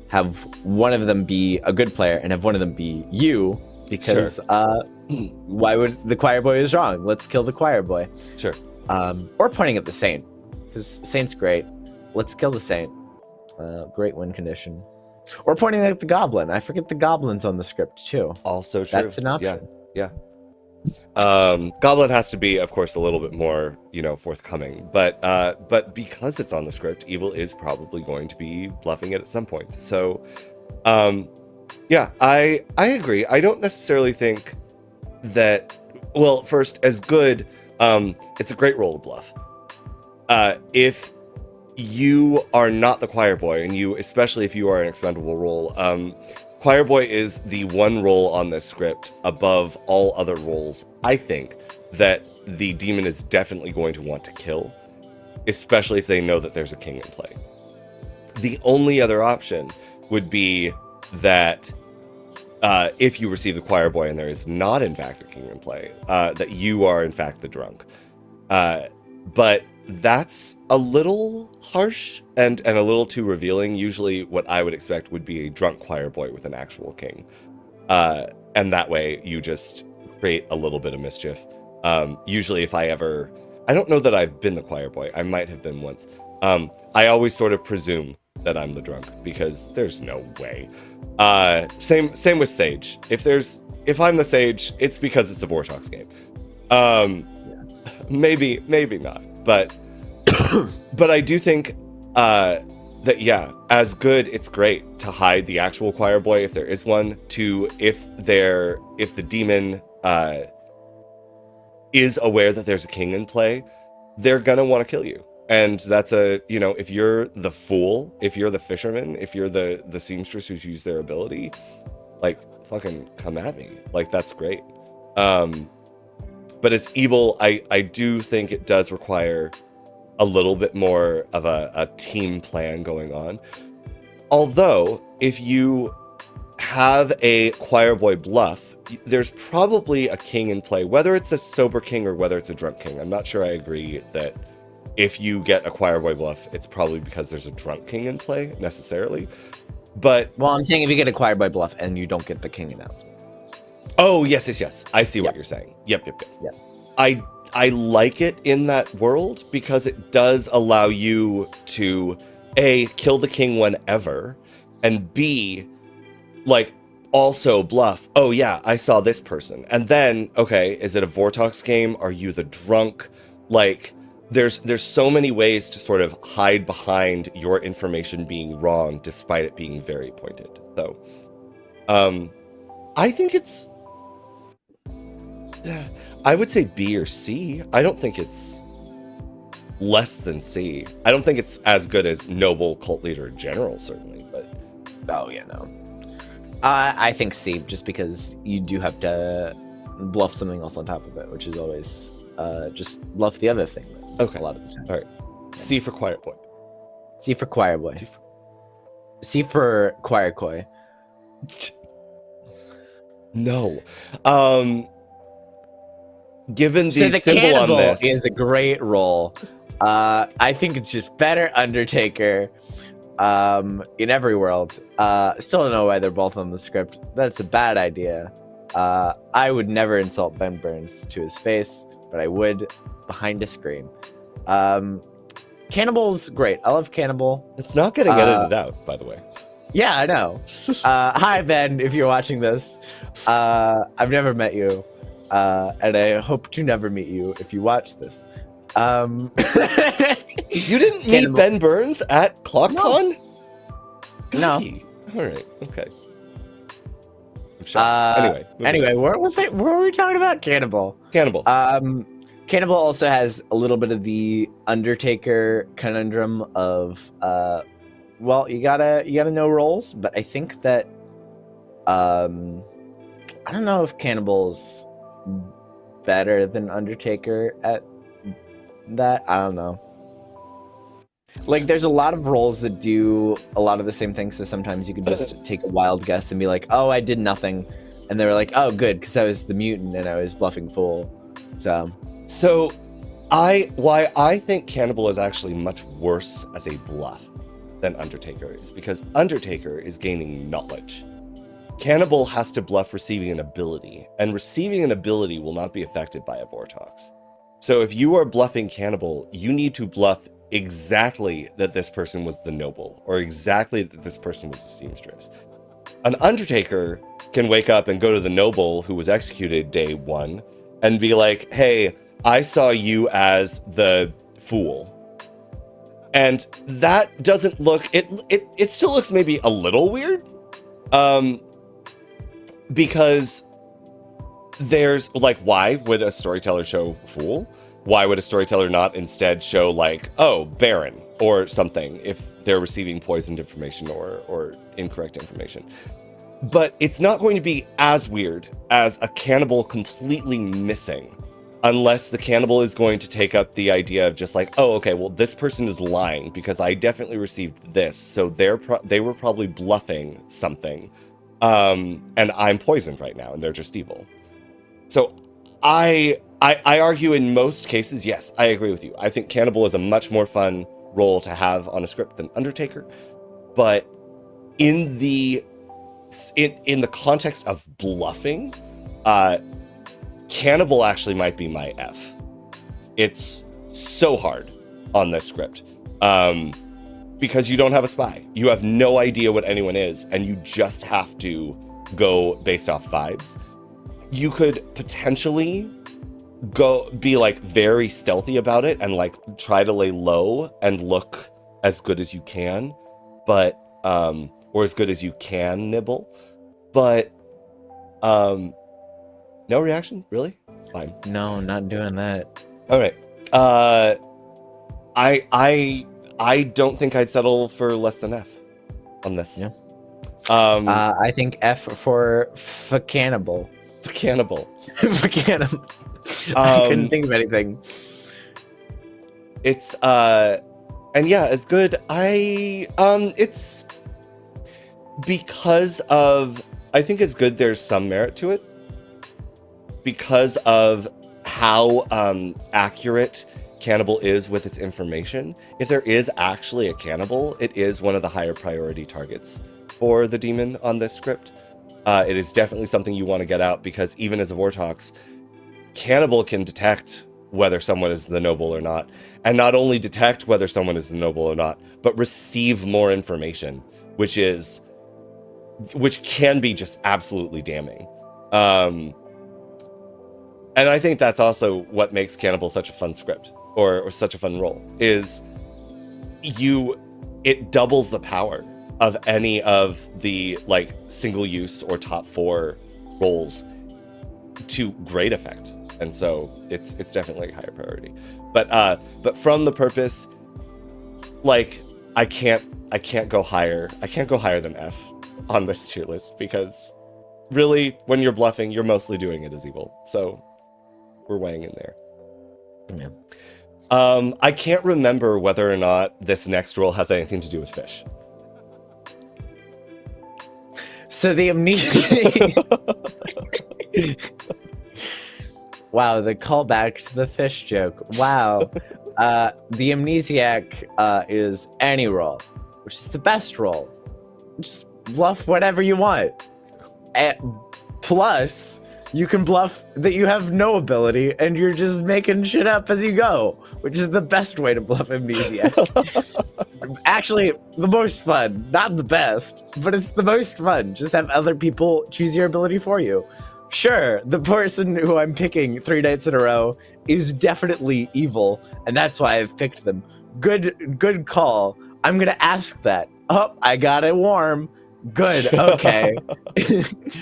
have one of them be a good player and have one of them be you, because why would the choir boy is wrong? Let's kill the choir boy. Sure. Or pointing at the saint, because saint's great. Let's kill the saint. Great win condition. Or pointing at the goblin. I forget the goblin's on the script too. Also true. That's an option. Yeah. Goblin has to be, of course, a little bit more, forthcoming. But because it's on the script, evil is probably going to be bluffing it at some point. So, yeah, I agree. I don't necessarily think that. Well, first, as good, it's a great role to bluff. If you are not the choir boy, and especially if you are an expendable role, choir boy is the one role on this script above all other roles, I think, that the demon is definitely going to want to kill, especially if they know that there's a king in play. The only other option would be that if you receive the choir boy and there is not in fact a king in play, that you are in fact the drunk. But that's a little harsh and a little too revealing. Usually what I would expect would be a drunk choir boy with an actual king. And that way you just create a little bit of mischief. Usually if I don't know that I've been the choir boy. I might have been once. I always sort of presume that I'm the drunk because there's no way. Same with Sage. If I'm the Sage, it's because it's a Vortox game. Maybe not. But I do think that, yeah, as good, it's great to hide the actual choir boy if there is one. If the demon is aware that there's a king in play, they're gonna want to kill you. And that's if you're the fool, if you're the fisherman, if you're the seamstress who's used their ability, fucking come at me. That's great. But it's evil. I do think it does require a little bit more of a team plan going on. Although, if you have a choir boy bluff, there's probably a king in play, whether it's a sober king or whether it's a drunk king. I'm not sure I agree that if you get a choir boy bluff, it's probably because there's a drunk king in play, necessarily. But well, I'm saying if you get a choir boy bluff and you don't get the king announcement. Oh, yes. I see what you're saying. Yep. I like it in that world because it does allow you to A, kill the king whenever, and B, also bluff. Oh yeah, I saw this person. And then, okay, is it a Vortox game? Are you the drunk? There's so many ways to sort of hide behind your information being wrong despite it being very pointed. So, I think it's I would say B or C. I don't think it's less than C. I don't think it's as good as Noble, Cult Leader, General, certainly. But oh yeah, no. I think C, just because you do have to bluff something else on top of it, which is always just bluff the other thing. Okay. A lot of the time. All right. C for Choir Boy. C for Choir Boy. C for Choir Koi. No. Given the so symbol on this is a great role. I think it's just better Undertaker in every world. Still don't know why they're both on the script. That's a bad idea. I would never insult Ben Burns to his face, but I would behind a screen. Cannibal's great. I love Cannibal. It's not getting edited out, by the way. Yeah, I know. Hi, Ben, if you're watching this. I've never met you. And I hope to never meet you if you watch this. You didn't meet Ben Burns at ClockCon? No. All right. Okay. I'm shocked. Anyway, what were we talking about? Cannibal. Cannibal. Cannibal also has a little bit of the Undertaker conundrum of well, you gotta know roles, but I think that I don't know if Cannibal's better than Undertaker at that. I don't know. Like, there's a lot of roles that do a lot of the same things, so sometimes you can just take a wild guess and be like, oh, I did nothing. And they were like, oh, good, because I was the mutant and I was bluffing fool. So why I think Cannibal is actually much worse as a bluff than Undertaker is, because Undertaker is gaining knowledge. Cannibal has to bluff receiving an ability, and receiving an ability will not be affected by a Vortox. So if you are bluffing Cannibal, you need to bluff exactly that this person was the noble, or exactly that this person was the seamstress. An Undertaker can wake up and go to the noble who was executed day one and be like, hey, I saw you as the fool. And that doesn't look, it still looks maybe a little weird. Because there's like, why would a storyteller show fool? Why would a storyteller not instead show like, oh, Baron or something if they're receiving poisoned information or incorrect information? But it's not going to be as weird as a cannibal completely missing, unless the cannibal is going to take up the idea of just like, oh, okay, well, this person is lying because I definitely received this, so they were probably bluffing something, and I'm poisoned right now, and they're just evil. So I argue in most cases, yes, I agree with you. I think Cannibal is a much more fun role to have on a script than Undertaker, but in the context of bluffing, Cannibal actually might be my F. It's so hard on this script because you don't have a spy. You have no idea what anyone is, and you just have to go based off vibes. You could potentially be like very stealthy about it and like try to lay low and look as good as you can, but or as good as you can nibble, but no reaction, really? Fine. No, not doing that. All right. I don't think I'd settle for less than F on this. Yeah. I think F for Cannibal. For Cannibal. For Cannibal. I couldn't think of anything. It's and yeah, it's good. It's because of, I think it's good. There's some merit to it because of how accurate Cannibal is with its information. If there is actually a cannibal, it is one of the higher priority targets for the demon on this script. It is definitely something you want to get out, because even as a Vortox, Cannibal can detect whether someone is the noble or not, and not only detect whether someone is the noble or not, but receive more information, which can be just absolutely damning. And I think that's also what makes Cannibal such a fun script, or such a fun role, is it doubles the power of any of the like single use or top 4 roles to great effect. And so it's definitely a higher priority. But from the purpose, like I can't go higher. I can't go higher than F on this tier list, because really when you're bluffing, you're mostly doing it as evil. So we're weighing in there. Yeah. I can't remember whether or not this next role has anything to do with fish. So the amnesia. Wow, the callback to the fish joke. Wow. The Amnesiac is any roll, which is the best roll. Just bluff whatever you want. Plus, you can bluff that you have no ability and you're just making shit up as you go, which is the best way to bluff Amnesiac. Actually, the most fun. Not the best, but it's the most fun. Just have other people choose your ability for you. Sure, the person who I'm picking 3 nights in a row is definitely evil, and that's why I've picked them. Good call. I'm gonna ask that. Oh, I got it warm. Good, okay.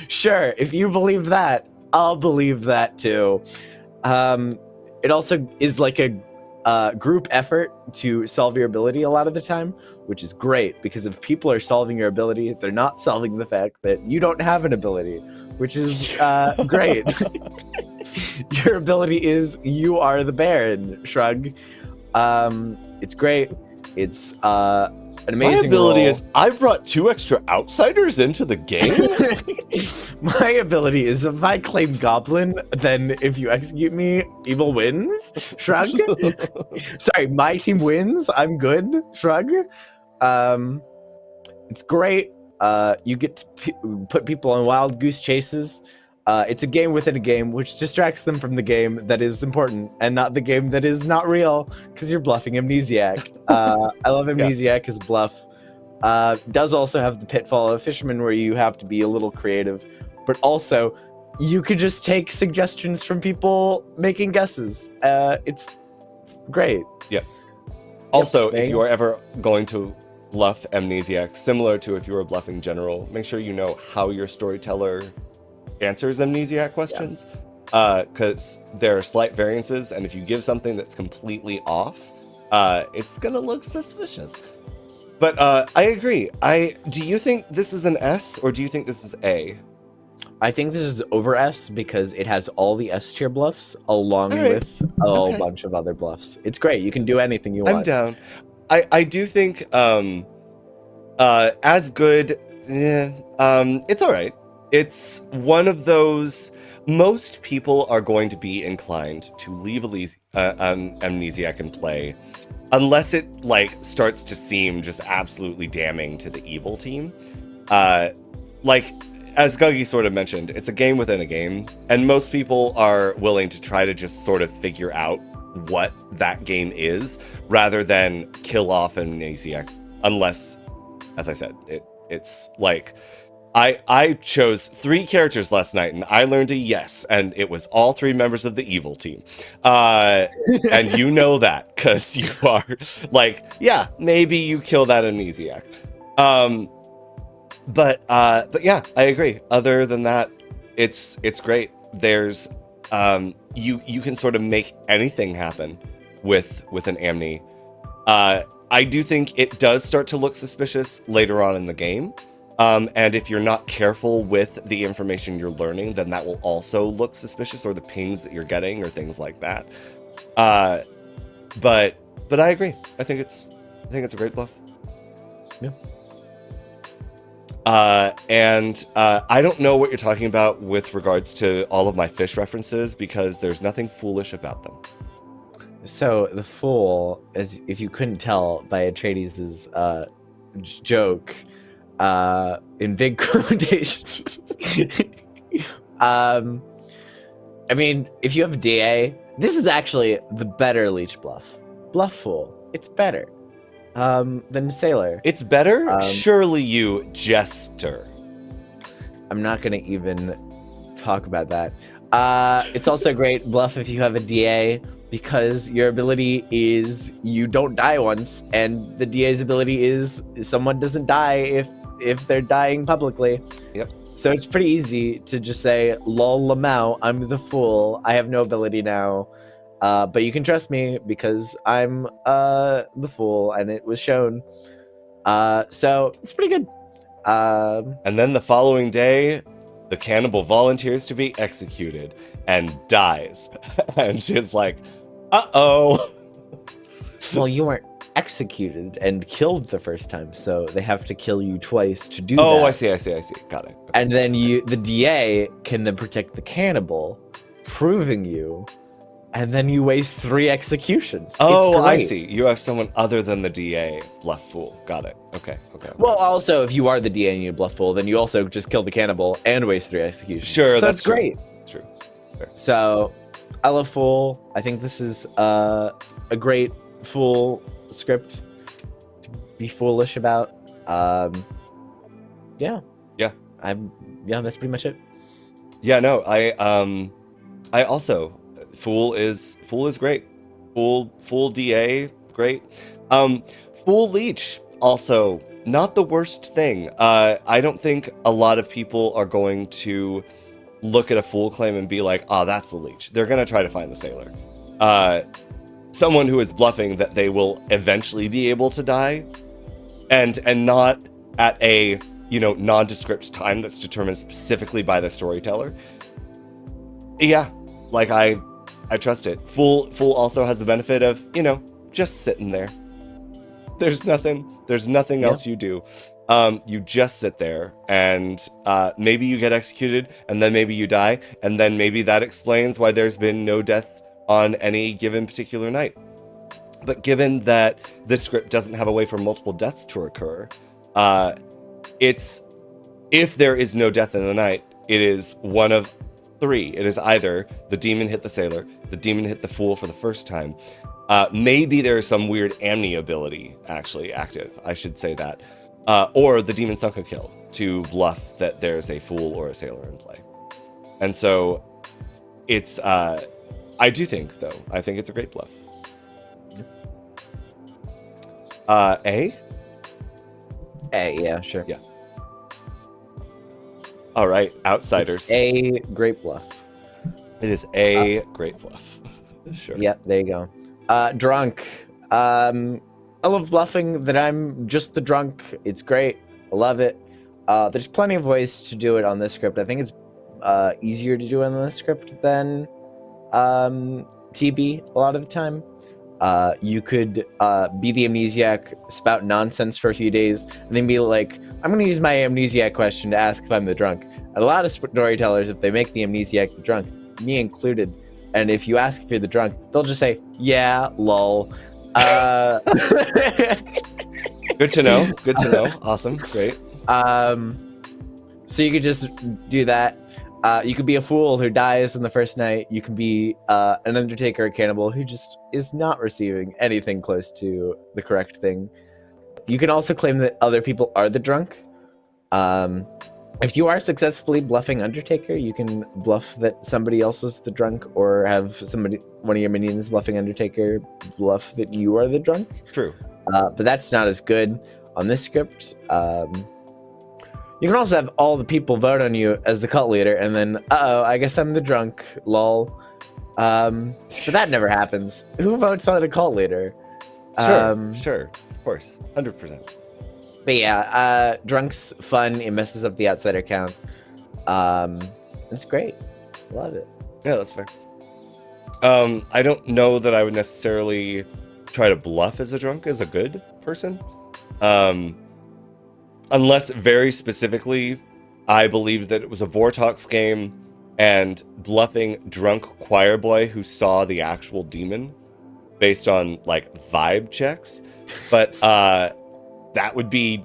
Sure, if you believe that, I'll believe that too. It also is like a group effort to solve your ability a lot of the time, which is great because if people are solving your ability, they're not solving the fact that you don't have an ability, which is great. Your ability is you are the Baron. Shrug. It's great. It's an amazing My ability roll. is I brought 2 extra outsiders into the game. My ability is if I claim Goblin, then if you execute me, evil wins. Shrug. Sorry, my team wins. I'm good. Shrug. It's great. You get to put people on wild goose chases. It's a game within a game, which distracts them from the game that is important and not the game that is not real, because you're bluffing Amnesiac. I love Amnesiac as a bluff. Does also have the pitfall of Fisherman, where you have to be a little creative, but also you could just take suggestions from people making guesses. It's great. Yeah. Also, there if you you go. are ever going to bluff Amnesiac, similar to if you were bluffing General, make sure you know how your storyteller answers Amnesiac questions, because there are slight variances, and if you give something that's completely off, it's gonna look suspicious. But I agree. Do you think this is an S or do you think this is A? I think this is over S because it has all the S tier bluffs along All right. with a whole Okay. bunch of other bluffs. It's great. You can do anything you want. I'm down. I do think as good. It's all right. It's one of those. Most people are going to be inclined to leave Amnesiac in play, unless it like starts to seem just absolutely damning to the evil team. Like as Guggie sort of mentioned, it's a game within a game, and most people are willing to try to just sort of figure out what that game is rather than kill off Amnesiac, unless, as I said, it's like I chose 3 characters last night and I learned a yes, and it was all 3 members of the evil team. And you know that because you are like, yeah, maybe you kill that Amnesiac. But yeah, I agree. Other than that, it's great. There's you can sort of make anything happen with an Amni. I do think it does start to look suspicious later on in the game. And if you're not careful with the information you're learning, then that will also look suspicious, or the pings that you're getting or things like that. But I agree. I think it's a great bluff. Yeah. And I don't know what you're talking about with regards to all of my fish references, because there's nothing foolish about them. So the fool, as if you couldn't tell by Atreides' joke, in big quotations. I mean, if you have DA, this is actually the better leech bluff. Bluff fool. It's better than sailor. It's better? Surely you jester. I'm not gonna even talk about that. It's also great bluff if you have a DA, because your ability is you don't die once, and the DA's ability is someone doesn't die if they're dying publicly. Yep. So it's pretty easy to just say, lol Lamau, I'm the fool, I have no ability now. But you can trust me because I'm the fool, and it was shown. So it's pretty good. And then the following day, the cannibal volunteers to be executed and dies. And she's like, uh-oh. Well, you weren't executed and killed the first time, so they have to kill you twice to do Oh, that. I see. Got it. Okay. And then the DA can then protect the cannibal, proving you, and then you waste 3 executions. Oh, It's I great. see. You have someone other than the DA bluff fool. Got it. Okay. Well, also, if you are the DA and you bluff fool, then you also just kill the cannibal and waste 3 executions. Sure, so that's it's great. True. So, I love fool. I think this is a great fool script to be foolish about. Yeah. Yeah. That's pretty much it. Yeah, no, I also Fool is great. Fool DA, great. Fool Leech, also not the worst thing. I don't think a lot of people are going to look at a Fool claim and be like, oh, that's the Leech. They're gonna try to find the Sailor. someone who is bluffing that they will eventually be able to die, and not at a nondescript time that's determined specifically by the storyteller. Yeah, like I trust it. Fool also has the benefit of just sitting there. There's nothing else you do. You just sit there, and maybe you get executed, and then maybe you die, and then maybe that explains why there's been no death on any given particular night. But given that this script doesn't have a way for multiple deaths to occur, it's, if there is no death in the night, it is one of three. It is either the demon hit the sailor, the demon hit the fool for the first time. Maybe there is some weird amni ability actually active, I should say that. Or the demon sunk a kill to bluff that there's a fool or a sailor in play. And so it's, I do think, though, I think it's a great bluff. A? A, yeah, sure. Yeah. All right, Outsiders. It's a great bluff. It is a great bluff. Sure. Yeah, there you go. Drunk. I love bluffing that I'm just the drunk. It's great. I love it. There's plenty of ways to do it on this script. I think it's easier to do it on this script than TB a lot of the time. You could be the Amnesiac, spout nonsense for a few days, and then be like, I'm going to use my Amnesiac question to ask if I'm the drunk. And a lot of storytellers, if they make the Amnesiac the drunk, me included, and if you ask if you're the drunk, they'll just say, yeah, lol. Good to know. Good to know. Awesome. Great. So you could just do that. You could be a fool who dies in the first night. You can be an Undertaker or cannibal who just is not receiving anything close to the correct thing. You can also claim that other people are the drunk. If you are successfully bluffing Undertaker, you can bluff that somebody else is the drunk, or have one of your minions bluffing Undertaker bluff that you are the drunk. True. But that's not as good on this script. You can also have all the people vote on you as the cult leader, and then, I guess I'm the drunk, lol. But that never happens. Who votes on a cult leader? Sure, of course, 100%. But yeah, drunk's fun. It messes up the outsider count. It's great. Love it. Yeah, that's fair. I don't know that I would necessarily try to bluff as a drunk as a good person. Unless very specifically, I believed that it was a Vortox game and bluffing drunk choir boy who saw the actual demon based on like vibe checks. But that would be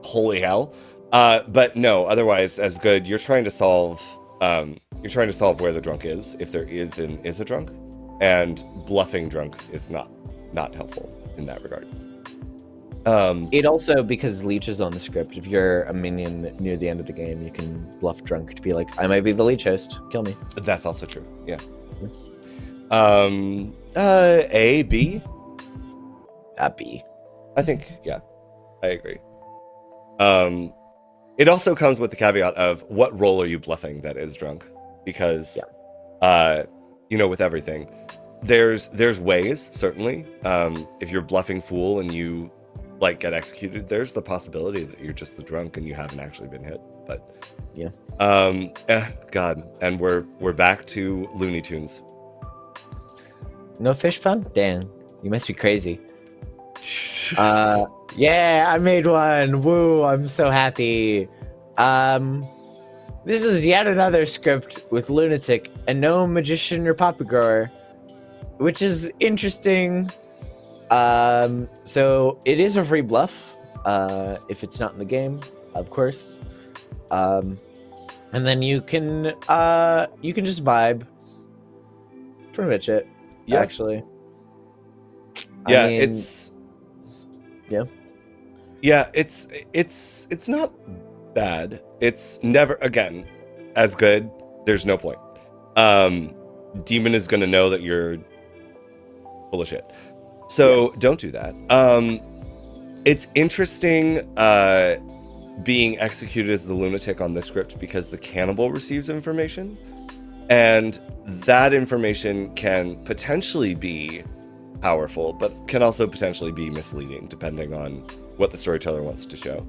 holy hell. But no, otherwise as good. You're trying to solve where the drunk is, if there even is a drunk, and bluffing drunk is not helpful in that regard. It also, because leech is on the script, if you're a minion near the end of the game, you can bluff drunk to be like, I might be the leech host, kill me. That's also true. Yeah. A, B? B. I think, yeah, I agree. It also comes with the caveat of what role are you bluffing that is drunk? Because, with everything, there's ways, certainly. If you're bluffing fool and you like get executed, there's the possibility that you're just the drunk and you haven't actually been hit. But yeah. God, and we're back to Looney Tunes. No fish pun? Dang, you must be crazy. Yeah, I made one. Woo, I'm so happy. This is yet another script with Lunatic and no magician or poppy grower, which is interesting. So it is a free bluff, if it's not in the game, of course. And then you can just vibe. Pretty much it. Yeah. Actually. Yeah, I mean, it's not bad. It's never, again, as good. There's no point. Demon is gonna know that you're full of shit. So don't do that. It's interesting being executed as the Lunatic on this script because the cannibal receives information, and that information can potentially be powerful, but can also potentially be misleading depending on what the storyteller wants to show.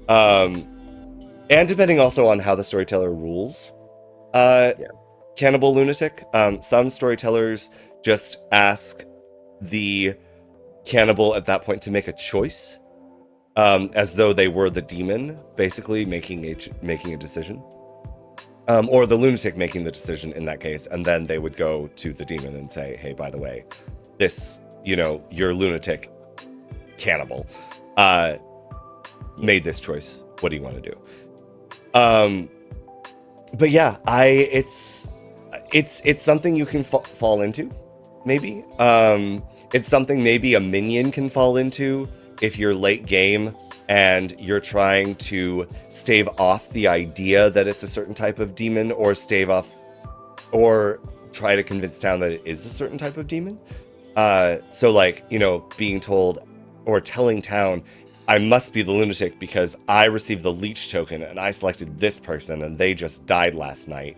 And depending also on how the storyteller rules Cannibal Lunatic. Some storytellers just ask the cannibal at that point to make a choice, as though they were the demon, basically making a decision. Or the lunatic making the decision in that case, and then they would go to the demon and say, hey, by the way, this, your lunatic cannibal made this choice. What do you want to do? But yeah, it's something you can fall into, maybe. It's something maybe a minion can fall into if you're late game and you're trying to stave off the idea that it's a certain type of demon, or stave off, or try to convince town that it is a certain type of demon. So like, being told or telling town, I must be the lunatic because I received the leech token and I selected this person and they just died last night,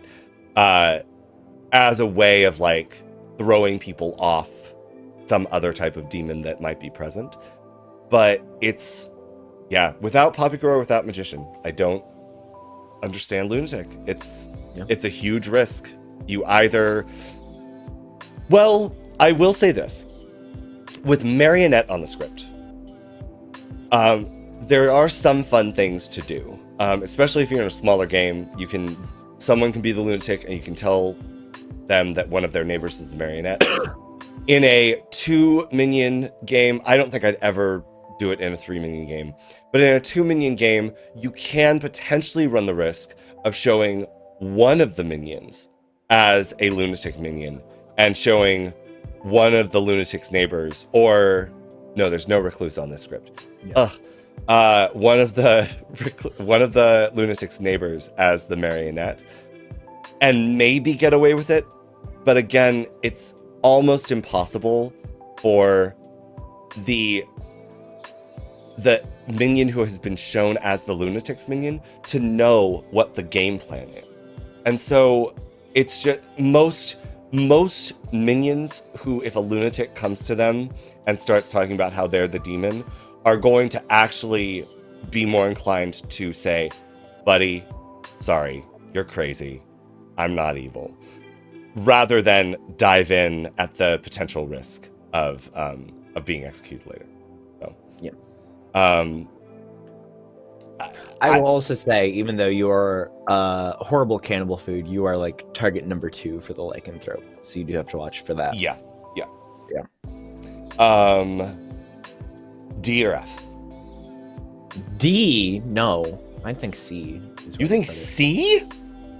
as a way of like throwing people off some other type of demon that might be present. But it's, without Poppygrower, without Magician, I don't understand Lunatic. It's a huge risk. You either... Well, I will say this. With Marionette on the script, there are some fun things to do. Especially if you're in a smaller game, someone can be the lunatic and you can tell them that one of their neighbors is the Marionette. In a 2-minion game, I don't think I'd ever do it in a 3-minion game, but in a 2-minion game, you can potentially run the risk of showing one of the minions as a lunatic minion and showing one of the lunatic's neighbors, or no, there's no recluse on this script. One of the lunatic's neighbors as the Marionette, and maybe get away with it. But again, it's almost impossible for the minion who has been shown as the lunatic's minion to know what the game plan is. And so it's just most minions who, if a lunatic comes to them and starts talking about how they're the demon, are going to actually be more inclined to say, buddy, sorry, you're crazy. I'm not evil. Rather than dive in at the potential risk of being executed later. So, I will also say, even though you are horrible cannibal food, you are like target number 2 for the Lycanthrope, so you do have to watch for that. Yeah. D or F? D? No, I think C. You think C?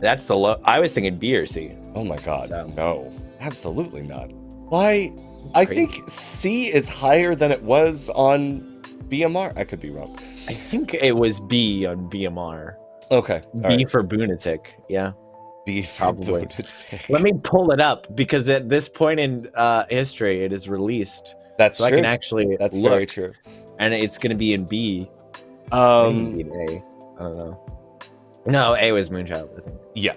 That's the low. I was thinking B or C. Oh my god, no, absolutely not. Why? I think C is higher than it was on BMR. I could be wrong. I think it was B on BMR. Okay. B for Lunatic. Yeah. B for Lunatic. Let me pull it up, because at this point in history, it is released. That's so true. I can actually That's look, very true. And it's going to be in B. Maybe in A. I don't know. No, A was Moonchild, I think. Yeah.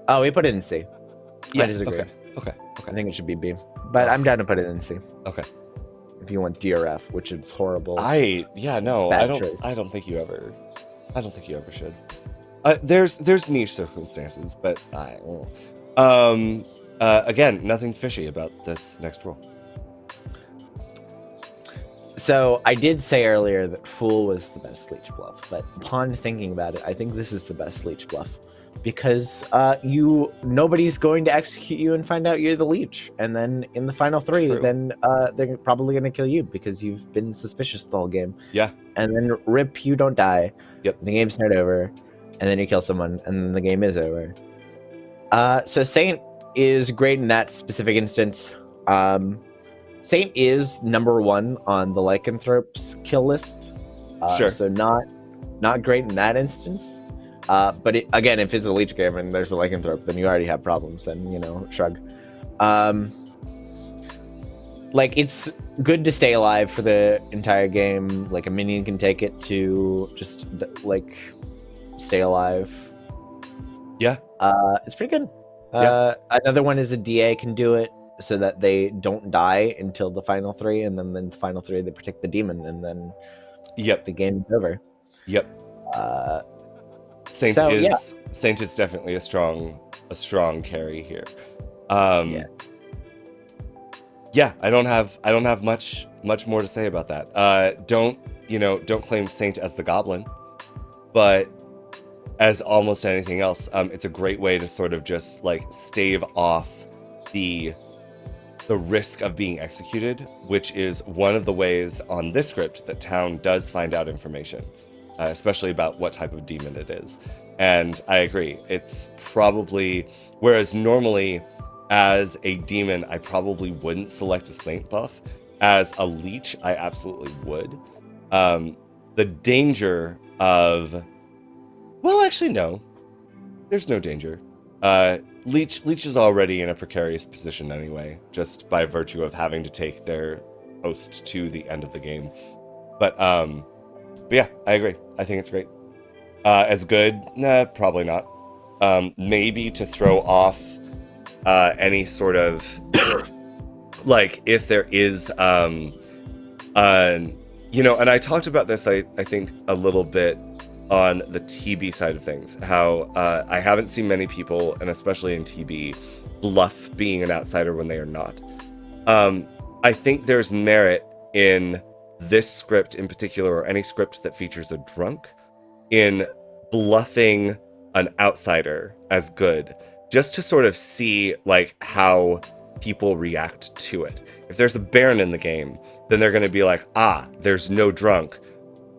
Oh, we put it in C. Yeah, I disagree. Okay. I think it should be B. But I'm down to put it in C. Okay. If you want D or F, which is horrible. I don't think you ever should. There's niche circumstances, but again, nothing fishy about this next roll. So I did say earlier that Fool was the best Leech bluff, but upon thinking about it, I think this is the best Leech bluff, because nobody's going to execute you and find out you're the Leech, and then in the final 3, then they're probably going to kill you because you've been suspicious the whole game. Yeah. And then rip, you don't die. Yep. The game's start over, and then you kill someone, and then the game is over. So Saint is great in that specific instance. Saint is number 1 on the Lycanthrope's kill list. Sure. So not great in that instance. But again, if it's a Leech game and there's a Lycanthrope, then you already have problems, and, shrug. Like, it's good to stay alive for the entire game. Like, a minion can take it to just, like, stay alive. Yeah. It's pretty good. Another one is a DA can do it so that they don't die until the final 3, and then in the final 3 they protect the demon, and then Yep. the game is over. Yep. Uh, Saint so, is definitely a strong carry here. Yeah, I don't have much more to say about that. Don't claim Saint as the goblin, but as almost anything else, it's a great way to sort of just like stave off the risk of being executed, which is one of the ways on this script that Town does find out information, especially about what type of demon it is. And I agree, it's probably, whereas normally as a demon, I probably wouldn't select a Saint buff. As a leech, I absolutely would. The danger of, well, actually, no. There's no danger. Leech is already in a precarious position anyway, just by virtue of having to take their host to the end of the game. But yeah, I agree. I think it's great. As good? Nah, probably not. Maybe to throw off any sort of like if there is and I talked about this I think a little bit on the TB side of things, how I haven't seen many people, and especially in TB, bluff being an outsider when they are not. I think there's merit in this script in particular, or any script that features a drunk, in bluffing an outsider as good, just to sort of see like how people react to it. If there's a Baron in the game, then they're going to be like, there's no drunk,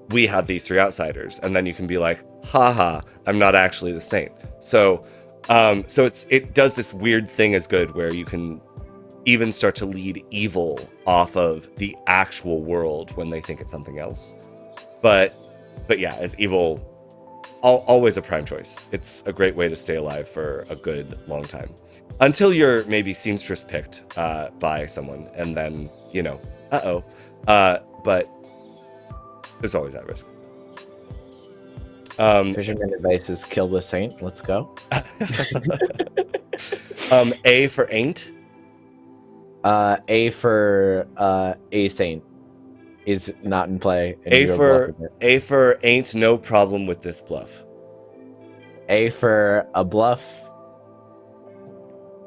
we have these 3 outsiders, and then you can be like, haha, I'm not actually the Saint. So it does this weird thing as good where you can even start to lead evil off of the actual world when they think it's something else. But yeah, as evil, always a prime choice. It's a great way to stay alive for a good long time, until you're maybe Seamstress picked by someone, and then but there's always that risk. Fisherman advice is kill the Saint. Let's go. A for ain't. A for a Saint is not in play. And A for ain't no problem with this bluff. A for a bluff.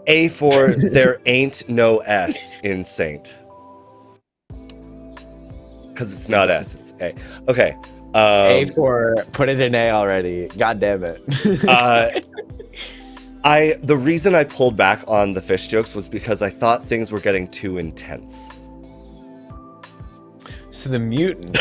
A for there ain't no S in Saint. Because it's not S, it's A. Okay. A for put it in A already. God damn it. The reason I pulled back on the fish jokes was because I thought things were getting too intense. So the mutant.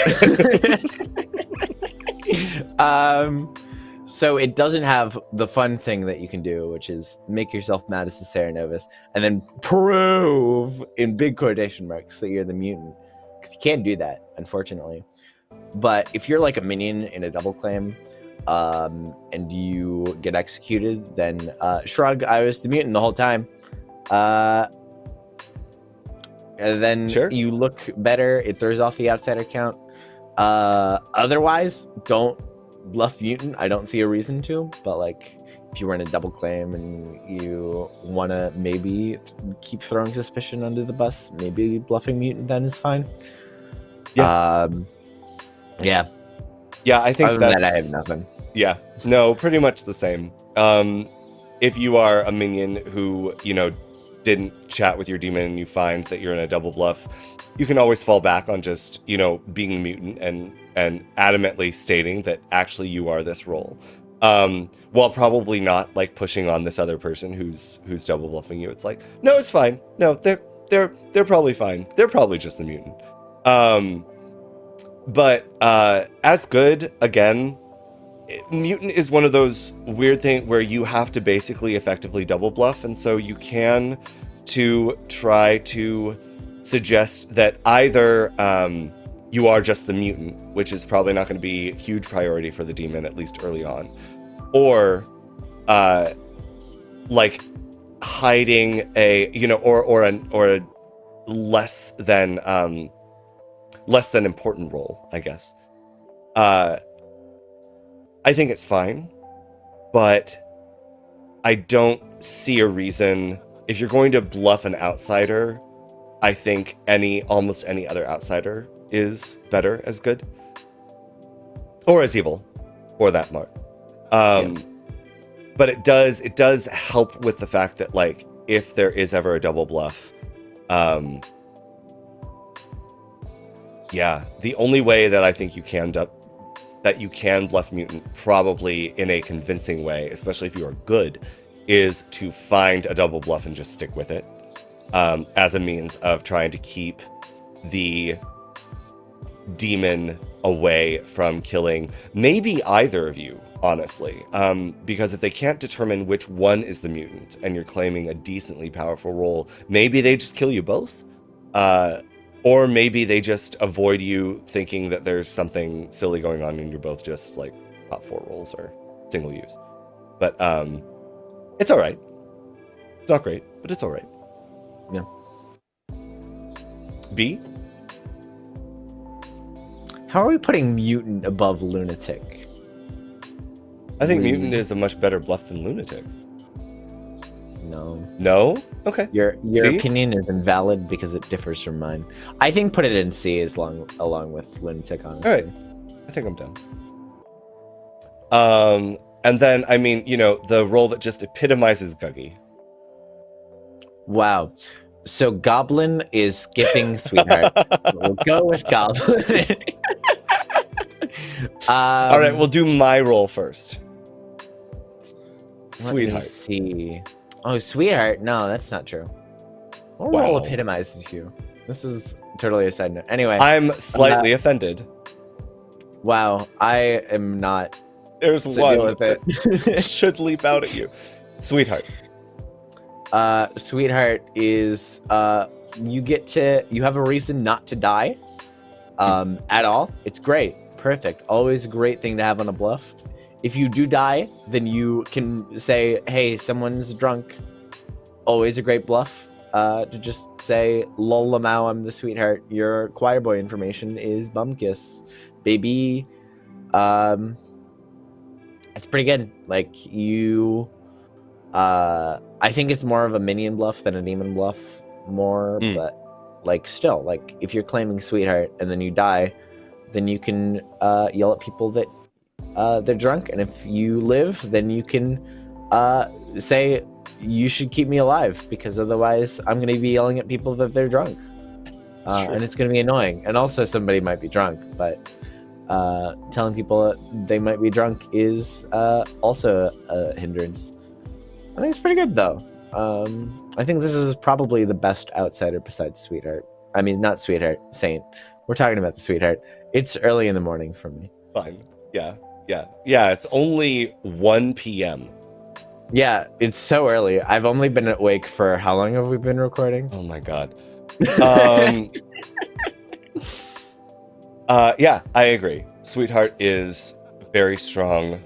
So it doesn't have the fun thing that you can do, which is make yourself mad as the Serenovus, and then prove in big quotation marks that you're the mutant. Because you can't do that, unfortunately. But if you're like a minion in a double claim, and you get executed, then shrug, I was the mutant the whole time. And then you look better. It throws off the outsider count. Otherwise, don't bluff mutant. I don't see a reason to. But like, if you were in a double claim and you want to maybe keep throwing suspicion under the bus, maybe bluffing mutant then is fine. Yeah. Yeah. Yeah, I think other than that, I have nothing. Yeah. No, pretty much the same. If you are a minion who, didn't chat with your demon and you find that you're in a double bluff, you can always fall back on just, being a mutant and adamantly stating that actually you are this role. While probably not like pushing on this other person who's double bluffing you. It's like, no, it's fine. No, they're probably fine. They're probably just the mutant. But as good, again, mutant is one of those weird things where you have to basically effectively double bluff, and so you can to try to suggest that either you are just the mutant, which is probably not going to be a huge priority for the demon, at least early on, or like hiding a or a less than important role, I guess. I think it's fine, but I don't see a reason. If you're going to bluff an outsider, I think almost any other outsider is better as good. Or as evil, for that matter. But it does help with the fact that, like, if there is ever a double bluff, the only way that I think you can bluff mutant, probably in a convincing way, especially if you are good, is to find a double bluff and just stick with it, as a means of trying to keep the demon away from killing maybe either of you, honestly, because if they can't determine which one is the mutant and you're claiming a decently powerful roll, maybe they just kill you both, or maybe they just avoid you, thinking that there's something silly going on and you're both just like top 4 rolls or single use. But it's all right. It's not great, but it's all right. Yeah. B? How are we putting mutant above lunatic? I think mutant is a much better bluff than lunatic. No. No? Okay. Your opinion is invalid because it differs from mine. I think put it in C along with lunatic, honestly. All right. I think I'm done. And then, I mean, the role that just epitomizes Guggie. Wow. So Goblin is skipping Sweetheart. We'll go with Goblin. All right, we'll do my role first. Sweetheart. Let me see. Oh, Sweetheart? No, that's not true. What role epitomizes you? This is totally a side note. Anyway. I'm slightly offended. Wow, I am not. There's one that should leap out at you. Sweetheart. Sweetheart is you have a reason not to die at all. It's great. Perfect. Always a great thing to have on a bluff. If you do die, then you can say, hey, someone's drunk. Always a great bluff to just say, lol, lamau, I'm the sweetheart. Your choir boy information is bumkiss, baby. It's pretty good. Like, I think it's more of a minion bluff than a demon bluff but like still, like if you're claiming sweetheart and then you die, then you can yell at people that they're drunk, and if you live, then you can say you should keep me alive because otherwise I'm going to be yelling at people that they're drunk, and it's going to be annoying. And also somebody might be drunk, but telling people that they might be drunk is also a hindrance. I think it's pretty good though. I think this is probably the best outsider besides Sweetheart. I mean, not Sweetheart, Saint. We're talking about the Sweetheart. It's early in the morning for me. Fine. Yeah. It's only 1 p.m. Yeah, it's so early. I've only been awake for how long have we been recording? Oh my god. Yeah, I agree. Sweetheart is very strong.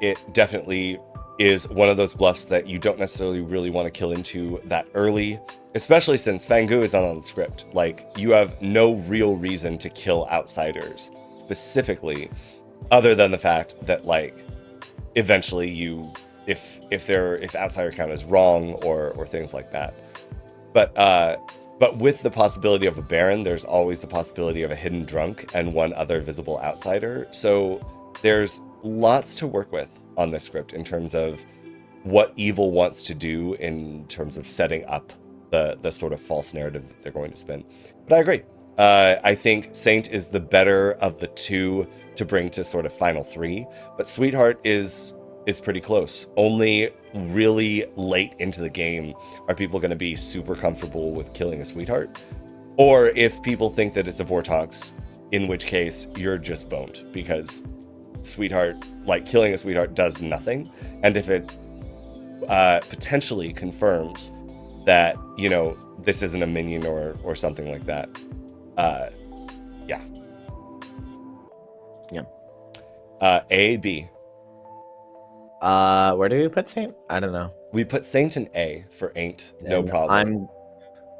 It definitely is one of those bluffs that you don't necessarily really want to kill into that early, especially since Fangu is not on the script. Like, you have no real reason to kill outsiders specifically, other than the fact that, like, eventually if outsider count is wrong or things like that. But with the possibility of a Baron, there's always the possibility of a hidden drunk and one other visible outsider. So there's lots to work with on this script in terms of what evil wants to do in terms of setting up the sort of false narrative that they're going to spin. But I agree. I think Saint is the better of the two to bring to sort of final 3, but Sweetheart is pretty close. Only really late into the game are people going to be super comfortable with killing a Sweetheart, or if people think that it's a Vortox, in which case you're just boned, because Sweetheart, like, killing a Sweetheart does nothing, and if it potentially confirms that, you know, this isn't a minion or something like that, A, B. Where do we put Saint? I don't know. We put Saint in A for ain't, no problem.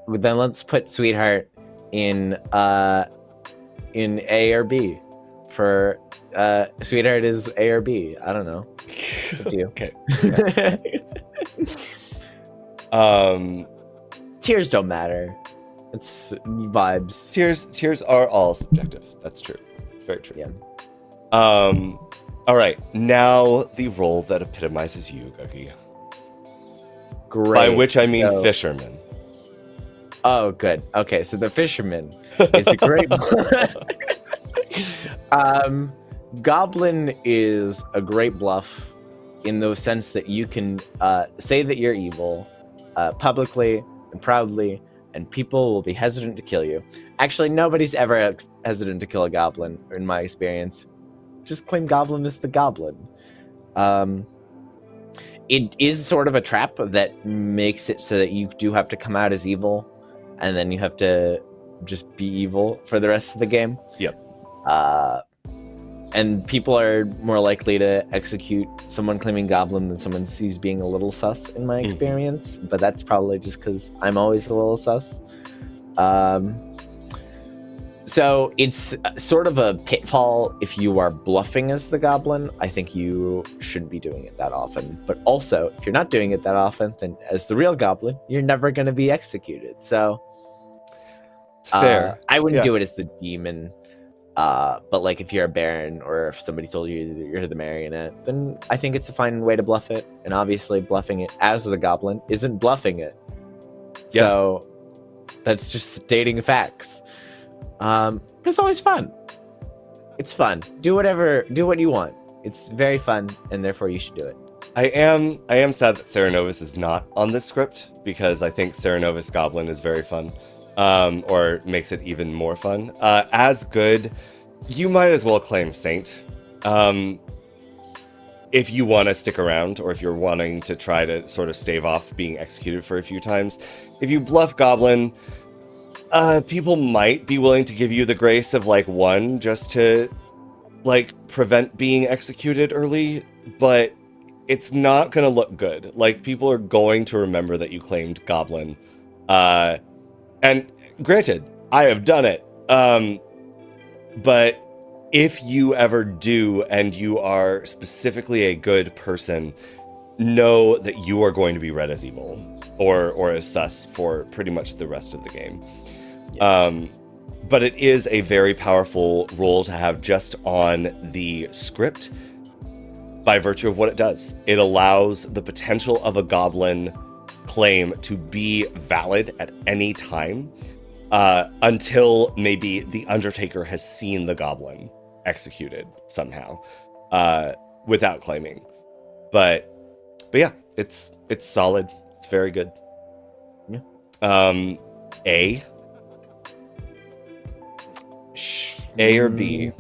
Then let's put Sweetheart in A or B. For Sweetheart is A or B. I don't know. It's up to you. Okay. Tears don't matter. It's vibes. Tears are all subjective. That's true. It's very true. Yeah. All right. Now the role that epitomizes you, Guggie. Great. By which I mean fisherman. Oh, good. Okay, so the fisherman is a great. Goblin is a great bluff in the sense that you can say that you're evil publicly and proudly, and people will be hesitant to kill you. Actually, nobody's ever hesitant to kill a goblin, in my experience. Just claim goblin is the goblin. It is sort of a trap that makes it so that you do have to come out as evil, and then you have to just be evil for the rest of the game. Yep. And people are more likely to execute someone claiming goblin than someone who's being a little sus, in my experience. But that's probably just because I'm always a little sus. So it's sort of a pitfall if you are bluffing as the goblin. I think you shouldn't be doing it that often. But also, if you're not doing it that often, then as the real goblin, you're never going to be executed. So it's fair. I wouldn't do it as the demon. But like if you're a baron or if somebody told you that you're the marionette, then I think it's a fine way to bluff it. And obviously bluffing it as the goblin isn't bluffing it. Yeah. So that's just stating facts. But it's always fun. It's fun. Do what you want. It's very fun, and therefore you should do it. I am sad that Serenovus is not on this script, because I think Serenovus Goblin is very fun. Or makes it even more fun. As good, you might as well claim Saint. If you want to stick around, or if you're wanting to try to sort of stave off being executed for a few times. If you bluff Goblin, people might be willing to give you the grace of like 1 just to like prevent being executed early, but it's not going to look good. Like, people are going to remember that you claimed Goblin. And granted, I have done it. But if you ever do, and you are specifically a good person, know that you are going to be read as evil or as sus for pretty much the rest of the game. Yeah. But it is a very powerful role to have just on the script by virtue of what it does. It allows the potential of a goblin claim to be valid at any time until maybe the Undertaker has seen the goblin executed somehow without claiming. But yeah, it's solid. It's very good. Yeah. A or B?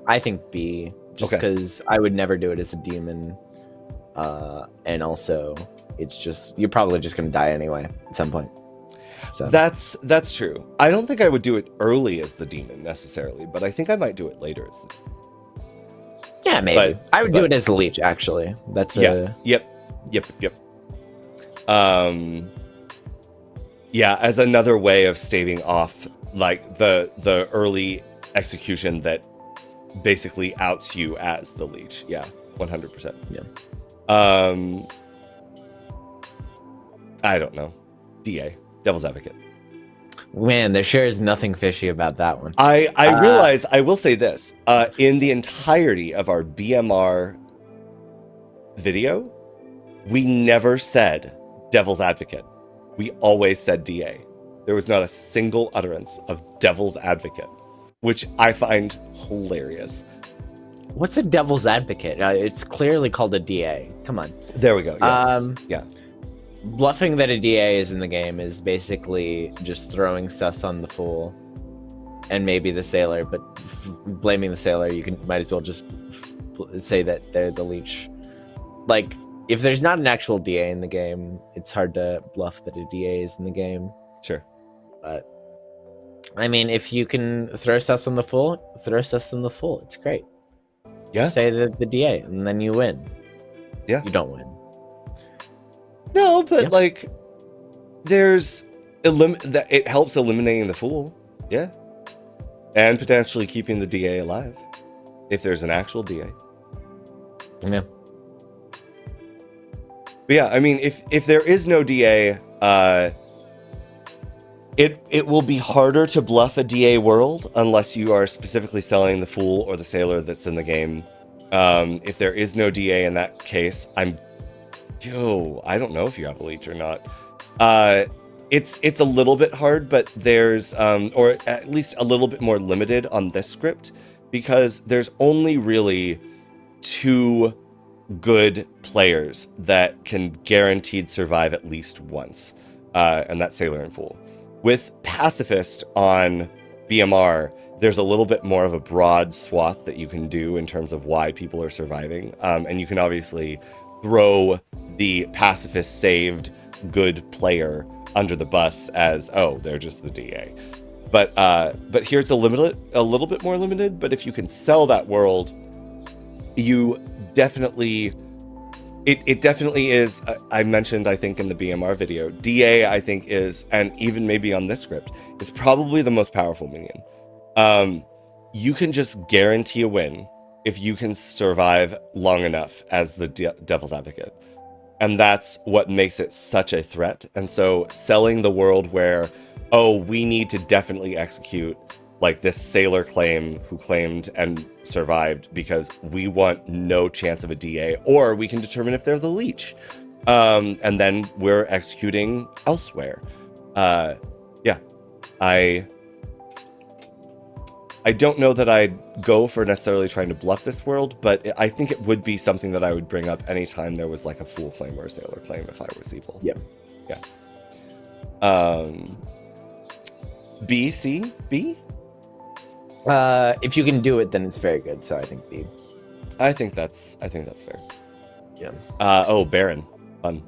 I think B, just because I would never do it as a demon, and also it's just you're probably just gonna die anyway at some point. So that's true. I don't think I would do it early as the demon necessarily, but I think I might do it later as the demon. Yeah, maybe. I would do it as the leech, actually. That's Yep. Yeah, as another way of staving off like the early execution that basically outs you as the leech. Yeah, 100%. Yeah. I don't know. DA, Devil's Advocate. Man, there sure is nothing fishy about that one. I realize, I will say this, in the entirety of our BMR video, we never said Devil's Advocate. We always said DA. There was not a single utterance of Devil's Advocate, which I find hilarious. What's a Devil's Advocate? It's clearly called a DA. Come on. There we go. Yes. Yeah. Bluffing that a DA is in the game is basically just throwing sus on the fool and maybe the sailor, but blaming the sailor, might as well just say that they're the leech. Like, if there's not an actual DA in the game, it's hard to bluff that a DA is in the game. Sure. But, I mean, if you can throw sus on the fool, throw sus on the fool. It's great. Yeah. Just say the DA, and then you win. Yeah. You don't win. No, but like, it helps eliminating the fool. Yeah. And potentially keeping the DA alive. If there's an actual DA. Yeah. But yeah, I mean, if there is no DA, it will be harder to bluff a DA world unless you are specifically selling the Fool or the Sailor that's in the game. If there is no DA in that case, I don't know if you have a leech or not. It's a little bit hard, but there's or at least a little bit more limited on this script because there's only really 2 good players that can guaranteed survive at least once, and that's Sailor and Fool. With Pacifist on BMR, there's a little bit more of a broad swath that you can do in terms of why people are surviving, and you can obviously throw the Pacifist saved good player under the bus as, oh, they're just the DA. But here it's a little bit more limited. But if you can sell that world, you definitely, it definitely is. I mentioned, I think in the BMR video, DA I think is, and even maybe on this script, is probably the most powerful minion. You can just guarantee a win if you can survive long enough as the devil's advocate. And that's what makes it such a threat. And so selling the world where, oh, we need to definitely execute like this Sailor claim who claimed and survived because we want no chance of a DA, or we can determine if they're the leech. And then we're executing elsewhere. Yeah, I don't know that I'd go for necessarily trying to bluff this world, but I think it would be something that I would bring up anytime there was like a Fool claim or a Sailor claim if I was evil. Yeah. B, C, B? If you can do it, then it's very good. So I think B. I think that's fair. Yeah. Baron. Fun.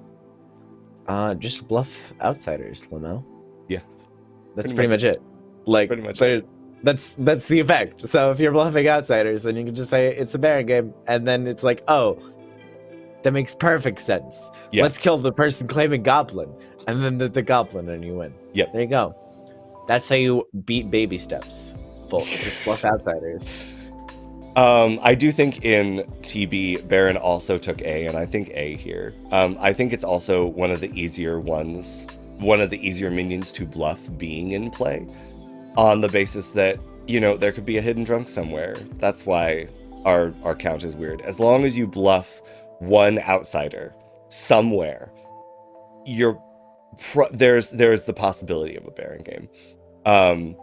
Just bluff outsiders, Lamo. Yeah. That's pretty much it. Like, pretty much but that's the effect. So if you're bluffing outsiders, then you can just say it's a Baron game, and then it's like, oh, that makes perfect sense. Yeah. Let's kill the person claiming Goblin, and then the Goblin, and you win. Yep. There you go. That's how you beat Babysteps, folks. Just bluff outsiders. I do think in TB, Baron also took A, and I think A here. I think it's also one of the easier ones, one of the easier minions to bluff being in play, on the basis that, you know, there could be a hidden drunk somewhere. That's why our count is weird. As long as you bluff one outsider somewhere, there's the possibility of a Baron game. And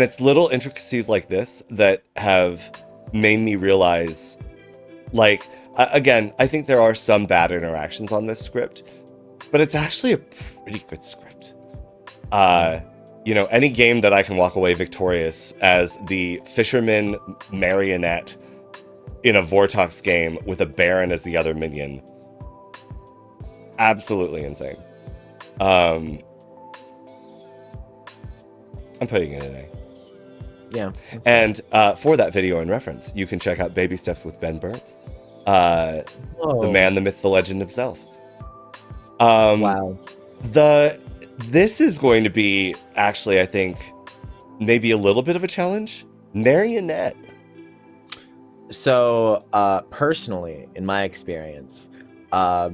it's little intricacies like this that have made me realize, like, again, I think there are some bad interactions on this script, but it's actually a pretty good script. You know, any game that I can walk away victorious as the fisherman Marionette in a Vortox game with a Baron as the other minion, absolutely insane. I'm putting it in A. Yeah. And for that video and reference, you can check out Babysteps with Ben Burns, the man, the myth, the legend himself. Wow. This is going to be, actually, I think, maybe a little bit of a challenge. Marionette. So, personally, in my experience, I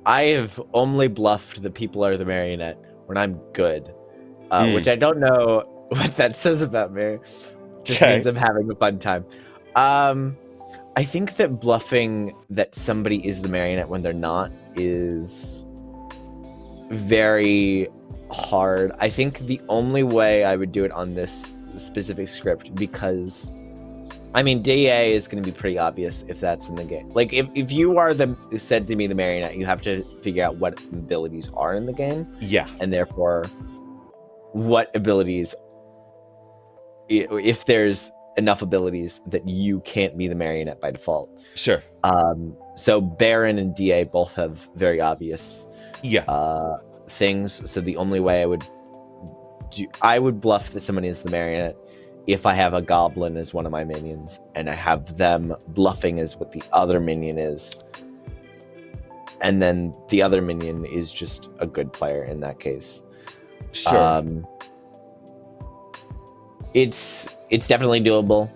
have only bluffed the people are the Marionette when I'm good, which I don't know what that says about me. Just means I'm having a fun time. I think that bluffing that somebody is the Marionette when they're not is very hard. I think the only way I would do it on this specific script, because I mean, DA is going to be pretty obvious if that's in the game. Like, if you are said to be the Marionette, you have to figure out what abilities are in the game. Yeah. And therefore, what abilities, if there's enough abilities that you can't be the Marionette by default. Sure. So Baron and DA both have very obvious things. So the only way I would bluff that somebody is the Marionette if I have a Goblin as one of my minions, and I have them bluffing as what the other minion is, and then the other minion is just a good player in that case. Sure. It's definitely doable.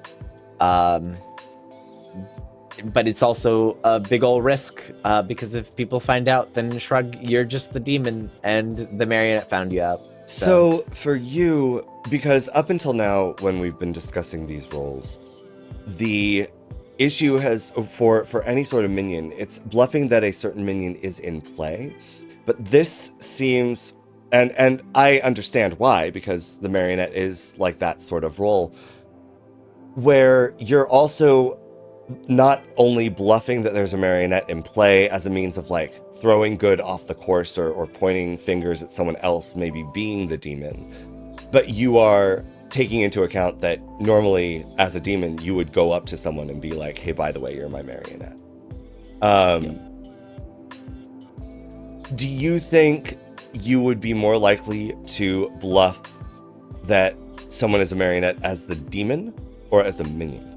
but it's also a big old risk because if people find out, then shrug, you're just the demon and the marionette found you out. So for you, because up until now, when we've been discussing these roles, the issue has, for any sort of minion, it's bluffing that a certain minion is in play. But this seems, and I understand why, because the marionette is like that sort of role, where you're also not only bluffing that there's a marionette in play as a means of like throwing good off the course or pointing fingers at someone else maybe being the demon, but you are taking into account that normally as a demon you would go up to someone and be like, hey, by the way, you're my marionette. Do you think you would be more likely to bluff that someone is a marionette as the demon or as a minion?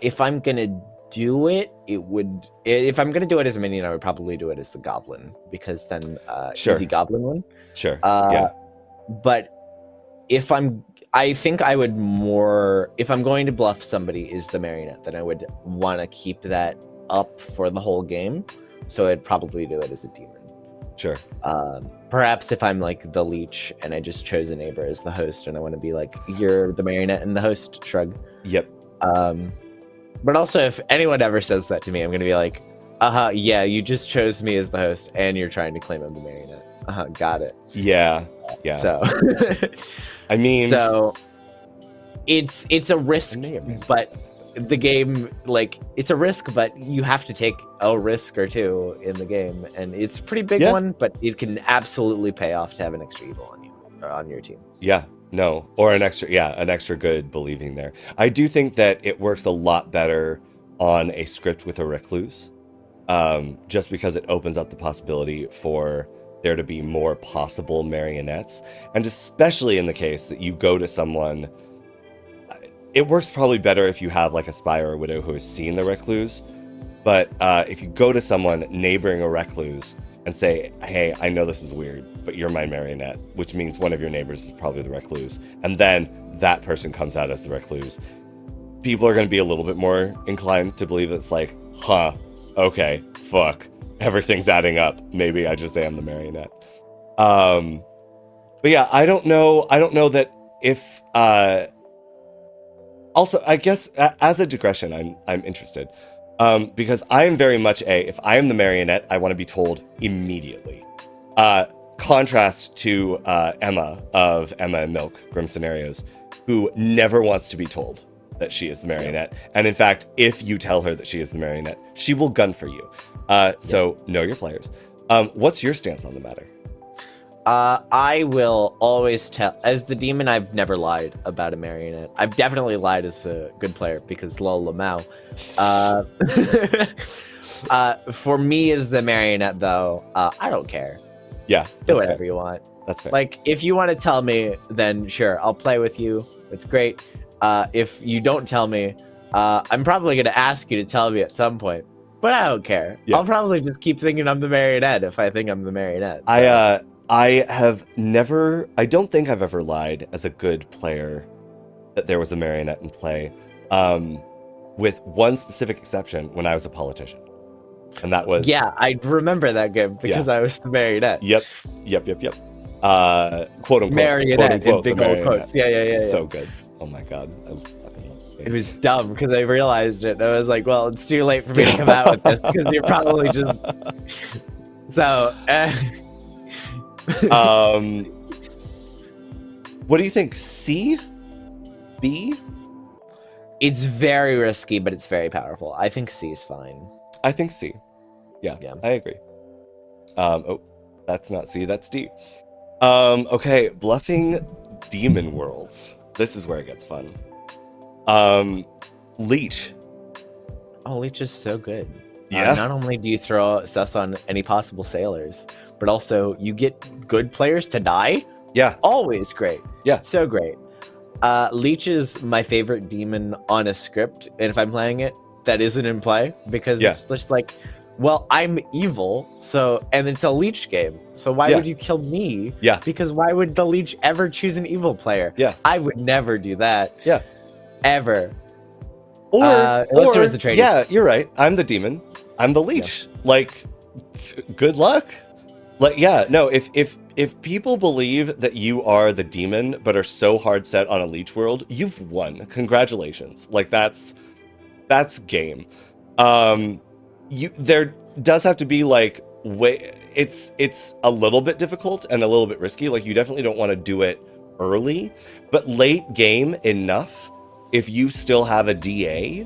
If I'm gonna do it, if I'm gonna do it as a minion, I would probably do it as the goblin, because then easy goblin one. Sure. But if I think I would more, if I'm going to bluff somebody is the marionette, then I would want to keep that up for the whole game. So I'd probably do it as a demon. Sure. Perhaps if I'm like the leech and I just chose a neighbor as the host and I want to be like, you're the marionette and the host, shrug. Yep. But also if anyone ever says that to me, I'm going to be like, yeah, you just chose me as the host and you're trying to claim I'm the marionette. Got it. Yeah. So, I mean, so it's a risk, but the game, like, it's a risk, but you have to take a risk or two in the game, and it's a pretty big one, but it can absolutely pay off to have an extra evil on you or on your team. Yeah, no, or an extra good believing there. I do think that it works a lot better on a script with a recluse, just because it opens up the possibility for there to be more possible marionettes, and especially in the case that you go to someone. It works probably better if you have like a spy or a widow who has seen the recluse, but if you go to someone neighboring a recluse and say, hey, I know this is weird, but you're my marionette, which means one of your neighbors is probably the recluse, and then that person comes out as the recluse, people are going to be a little bit more inclined to believe it's like, okay, fuck, everything's adding up, maybe I just am the marionette. But yeah, I don't know that if also, I guess as a digression, I'm interested, because I am very much if I am the marionette, I want to be told immediately. Contrast to Emma of Emma and Milk, Grim Scenarios, who never wants to be told that she is the marionette. And in fact, if you tell her that she is the marionette, she will gun for you. So know your players. What's your stance on the matter? I will always tell, as the demon, I've never lied about a marionette. I've definitely lied as a good player because lol lamau. For me as the marionette though, I don't care. Yeah. Do whatever you want. That's fair. Like, if you want to tell me, then sure, I'll play with you. It's great. If you don't tell me, I'm probably going to ask you to tell me at some point, but I don't care. Yeah. I'll probably just keep thinking I'm the marionette if I think I'm the marionette. So. I don't think I've ever lied as a good player that there was a marionette in play, with one specific exception when I was a politician. And that was... Yeah, I remember that game because I was the marionette. Yep. Quote unquote. Marionette in big old quotes. Yeah. So good. Oh my god. I fucking love it. It was dumb because I realized it. I was like, well, it's too late for me to come out with this because you're probably just... So... What do you think? C? B? It's very risky, but it's very powerful. I think C is fine. I think C. Yeah. I agree. Oh, that's not C, that's D. Okay, bluffing demon worlds. This is where it gets fun. Leech. Oh, Leech is so good. Yeah. Not only do you throw sus on any possible sailors, but also you get good players to die. Yeah. Always great. Yeah. So great. Leech is my favorite demon on a script, and if I'm playing it, that isn't in play, because it's just like, well, I'm evil, so, and it's a Leech game, so why would you kill me? Yeah. Because why would the Leech ever choose an evil player? Yeah. I would never do that. Yeah. Ever. Unless it was the Atreides. yeah, you're right. I'm the demon. I'm the leech. Yeah. Like, good luck. Like, yeah, no. If people believe that you are the demon but are so hard set on a leech world, you've won. Congratulations. Like, that's game. There does have to be like it's a little bit difficult and a little bit risky. Like, you definitely don't want to do it early, but late game enough. If you still have a DA,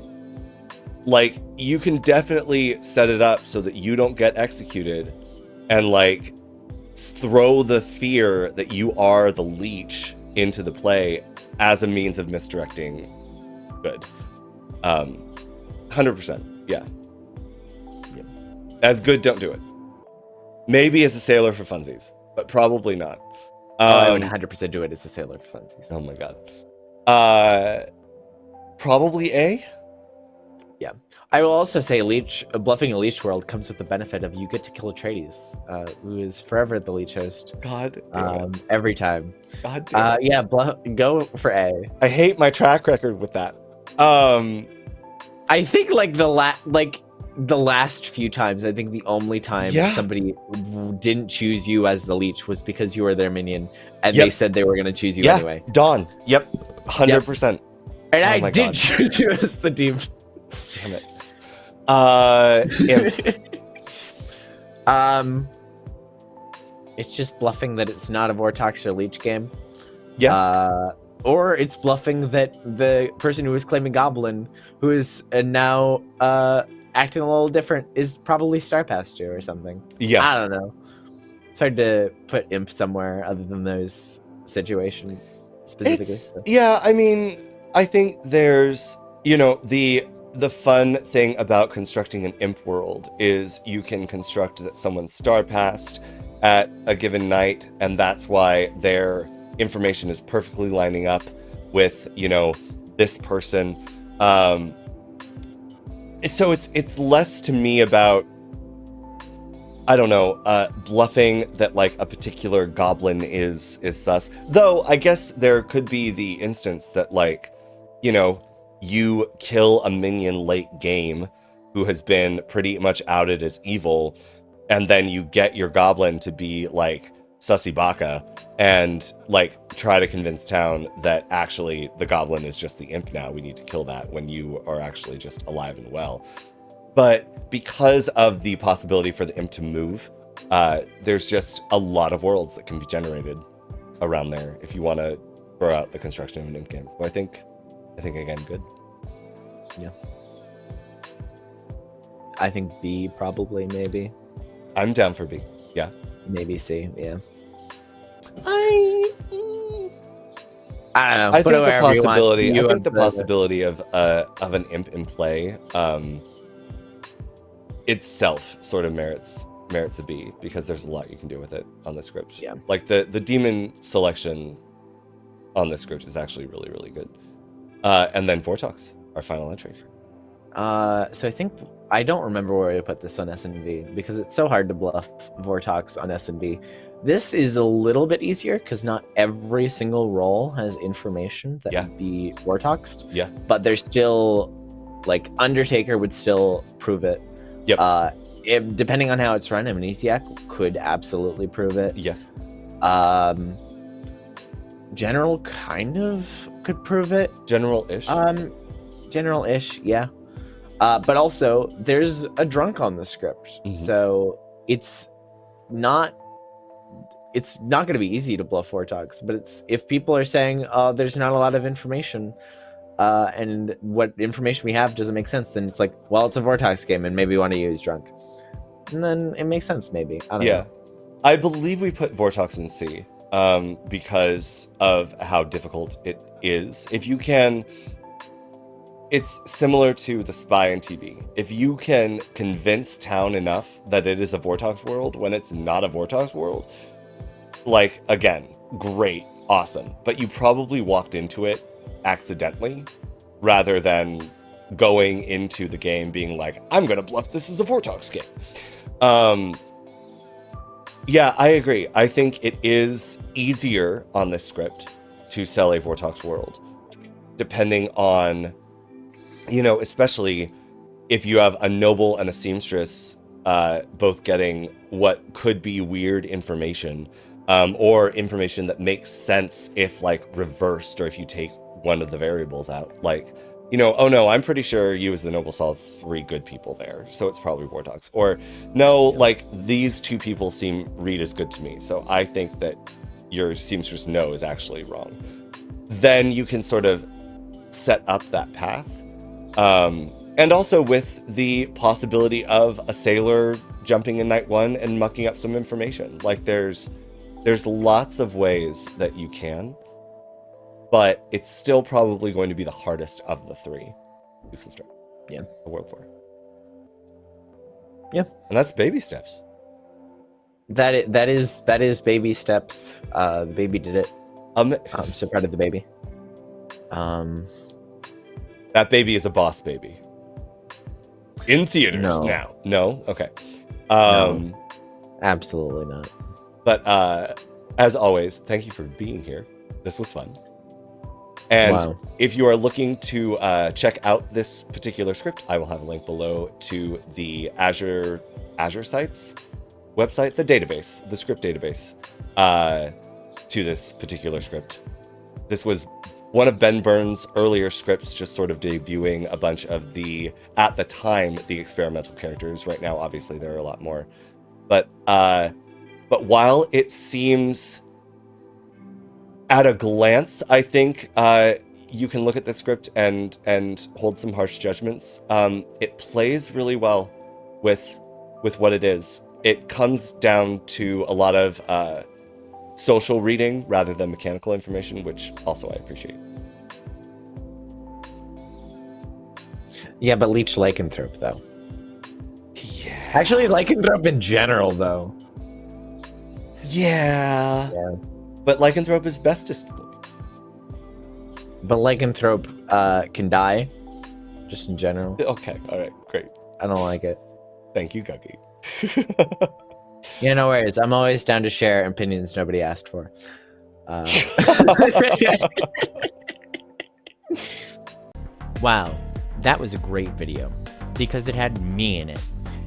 like, you can definitely set it up so that you don't get executed, and like throw the fear that you are the leech into the play as a means of misdirecting good. 100%. Yeah. As good, don't do it. Maybe as a sailor for funsies, but probably not. I would 100% do it as a sailor for funsies. Oh my god. Probably A. Yeah. I will also say bluffing a leech world comes with the benefit of you get to kill Etreides, who is forever the leech host. God damn it. Every time. God damn it. Yeah, go for A. I hate my track record with that. I think like the last few times, I think the only time somebody didn't choose you as the leech was because you were their minion, and they said they were going to choose you anyway. Dawn. Yep. 100%. And I did choose you as the demon. Damn it. It's just bluffing that it's not a Vortox or leech game. Yeah. Or it's bluffing that the person who is claiming Goblin, who is now acting a little different, is probably Star past you or something. Yeah. I don't know. It's hard to put imp somewhere other than those situations specifically. Yeah, I mean, I think there's, the fun thing about constructing an imp world is you can construct that someone's star passed at a given night, and that's why their information is perfectly lining up with, this person. So it's less to me about, I don't know, bluffing that like a particular goblin is sus. Though I guess there could be the instance that like, you kill a minion late game who has been pretty much outed as evil, and then you get your goblin to be like sussy baka and like try to convince town that actually the goblin is just the imp now. We need to kill that when you are actually just alive and well. But because of the possibility for the imp to move, there's just a lot of worlds that can be generated around there if you want to throw out the construction of an imp game. So I think again, good. Yeah. I think B probably, maybe. I'm down for B. Yeah. Maybe C. Yeah. I don't know. I think the possibility of an imp in play itself sort of merits a B, because there's a lot you can do with it on the script. Yeah. Like the demon selection on the script is actually really, really good. And then Vortox, our final entry. So I think I don't remember where I put this on S&V because it's so hard to bluff Vortox on S&V. This is a little bit easier because not every single roll has information that would be Vortoxed. Yeah. But there's still, like, Undertaker would still prove it. Yep. Depending on how it's run, Amnesiac could absolutely prove it. Yes. General kind of could prove it. General-ish. General-ish, yeah. But also, there's a drunk on the script, so it's not going to be easy to bluff Vortox. But if people are saying, there's not a lot of information, and what information we have doesn't make sense, then it's like, well, it's a Vortox game, and maybe we want to use drunk. And then it makes sense, maybe. I don't know. I believe we put Vortox in C, because of how difficult it is. If you can... It's similar to the Spy and TB. If you can convince town enough that it is a Vortox world when it's not a Vortox world, like, again, great, awesome. But you probably walked into it accidentally rather than going into the game being like, I'm going to bluff this is a Vortox game. Yeah, I agree. I think it is easier on this script to sell a Vortox world, depending on you know, especially if you have a noble and a seamstress both getting what could be weird information, or information that makes sense if like reversed, or if you take one of the variables out. Like, you know, oh no, I'm pretty sure you as the noble saw 3 good people there, so it's probably war dogs. Or no, like these 2 people read as good to me, so I think that your seamstress no is actually wrong. Then you can sort of set up that path. And also with the possibility of a sailor jumping in night 1 and mucking up some information. Like there's lots of ways that you can, but it's still probably going to be the hardest of the 3 to construct. Yeah. A world for. Yeah. And that's Babysteps. That is Babysteps. The baby did it. I'm so proud of the baby. That baby is a boss baby. In theaters No. now. No? Okay. No, absolutely not. But as always, thank you for being here. This was fun. And Wow. if you are looking to check out this particular script, I will have a link below to the Azure Sites website, the database, the script database, to this particular script. This was one of Ben Burns' earlier scripts, just sort of debuting a bunch of the, at the time, the experimental characters. Right now, obviously, there are a lot more. But while it seems, at a glance, I think you can look at the script and hold some harsh judgments. It plays really well with what it is. It comes down to a lot of social reading rather than mechanical information, which also I appreciate. Yeah, but Leech Lycanthrope, though. Yeah. Actually, Lycanthrope in general, though. Yeah. But Lycanthrope is bestest. But Lycanthrope can die, just in general. Okay, all right, great. I don't like it. Thank you, Guggie. Yeah, no worries. I'm always down to share opinions nobody asked for. Wow, that was a great video because it had me in it.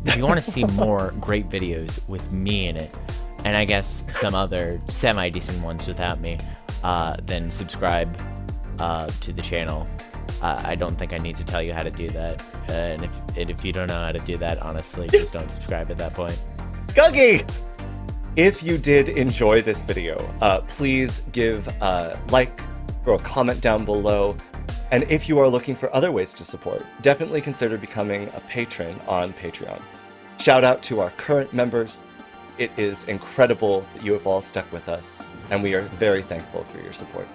If you want to see more great videos with me in it, and I guess some other semi-decent ones without me, then subscribe to the channel. I don't think I need to tell you how to do that. And if you don't know how to do that, honestly, just don't subscribe at that point. Guggie! If you did enjoy this video, please give a like or a comment down below. And if you are looking for other ways to support, definitely consider becoming a patron on Patreon. Shout out to our current members. It is incredible that you have all stuck with us, and we are very thankful for your support.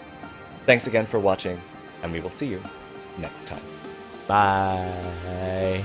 Thanks again for watching, and we will see you next time. Bye.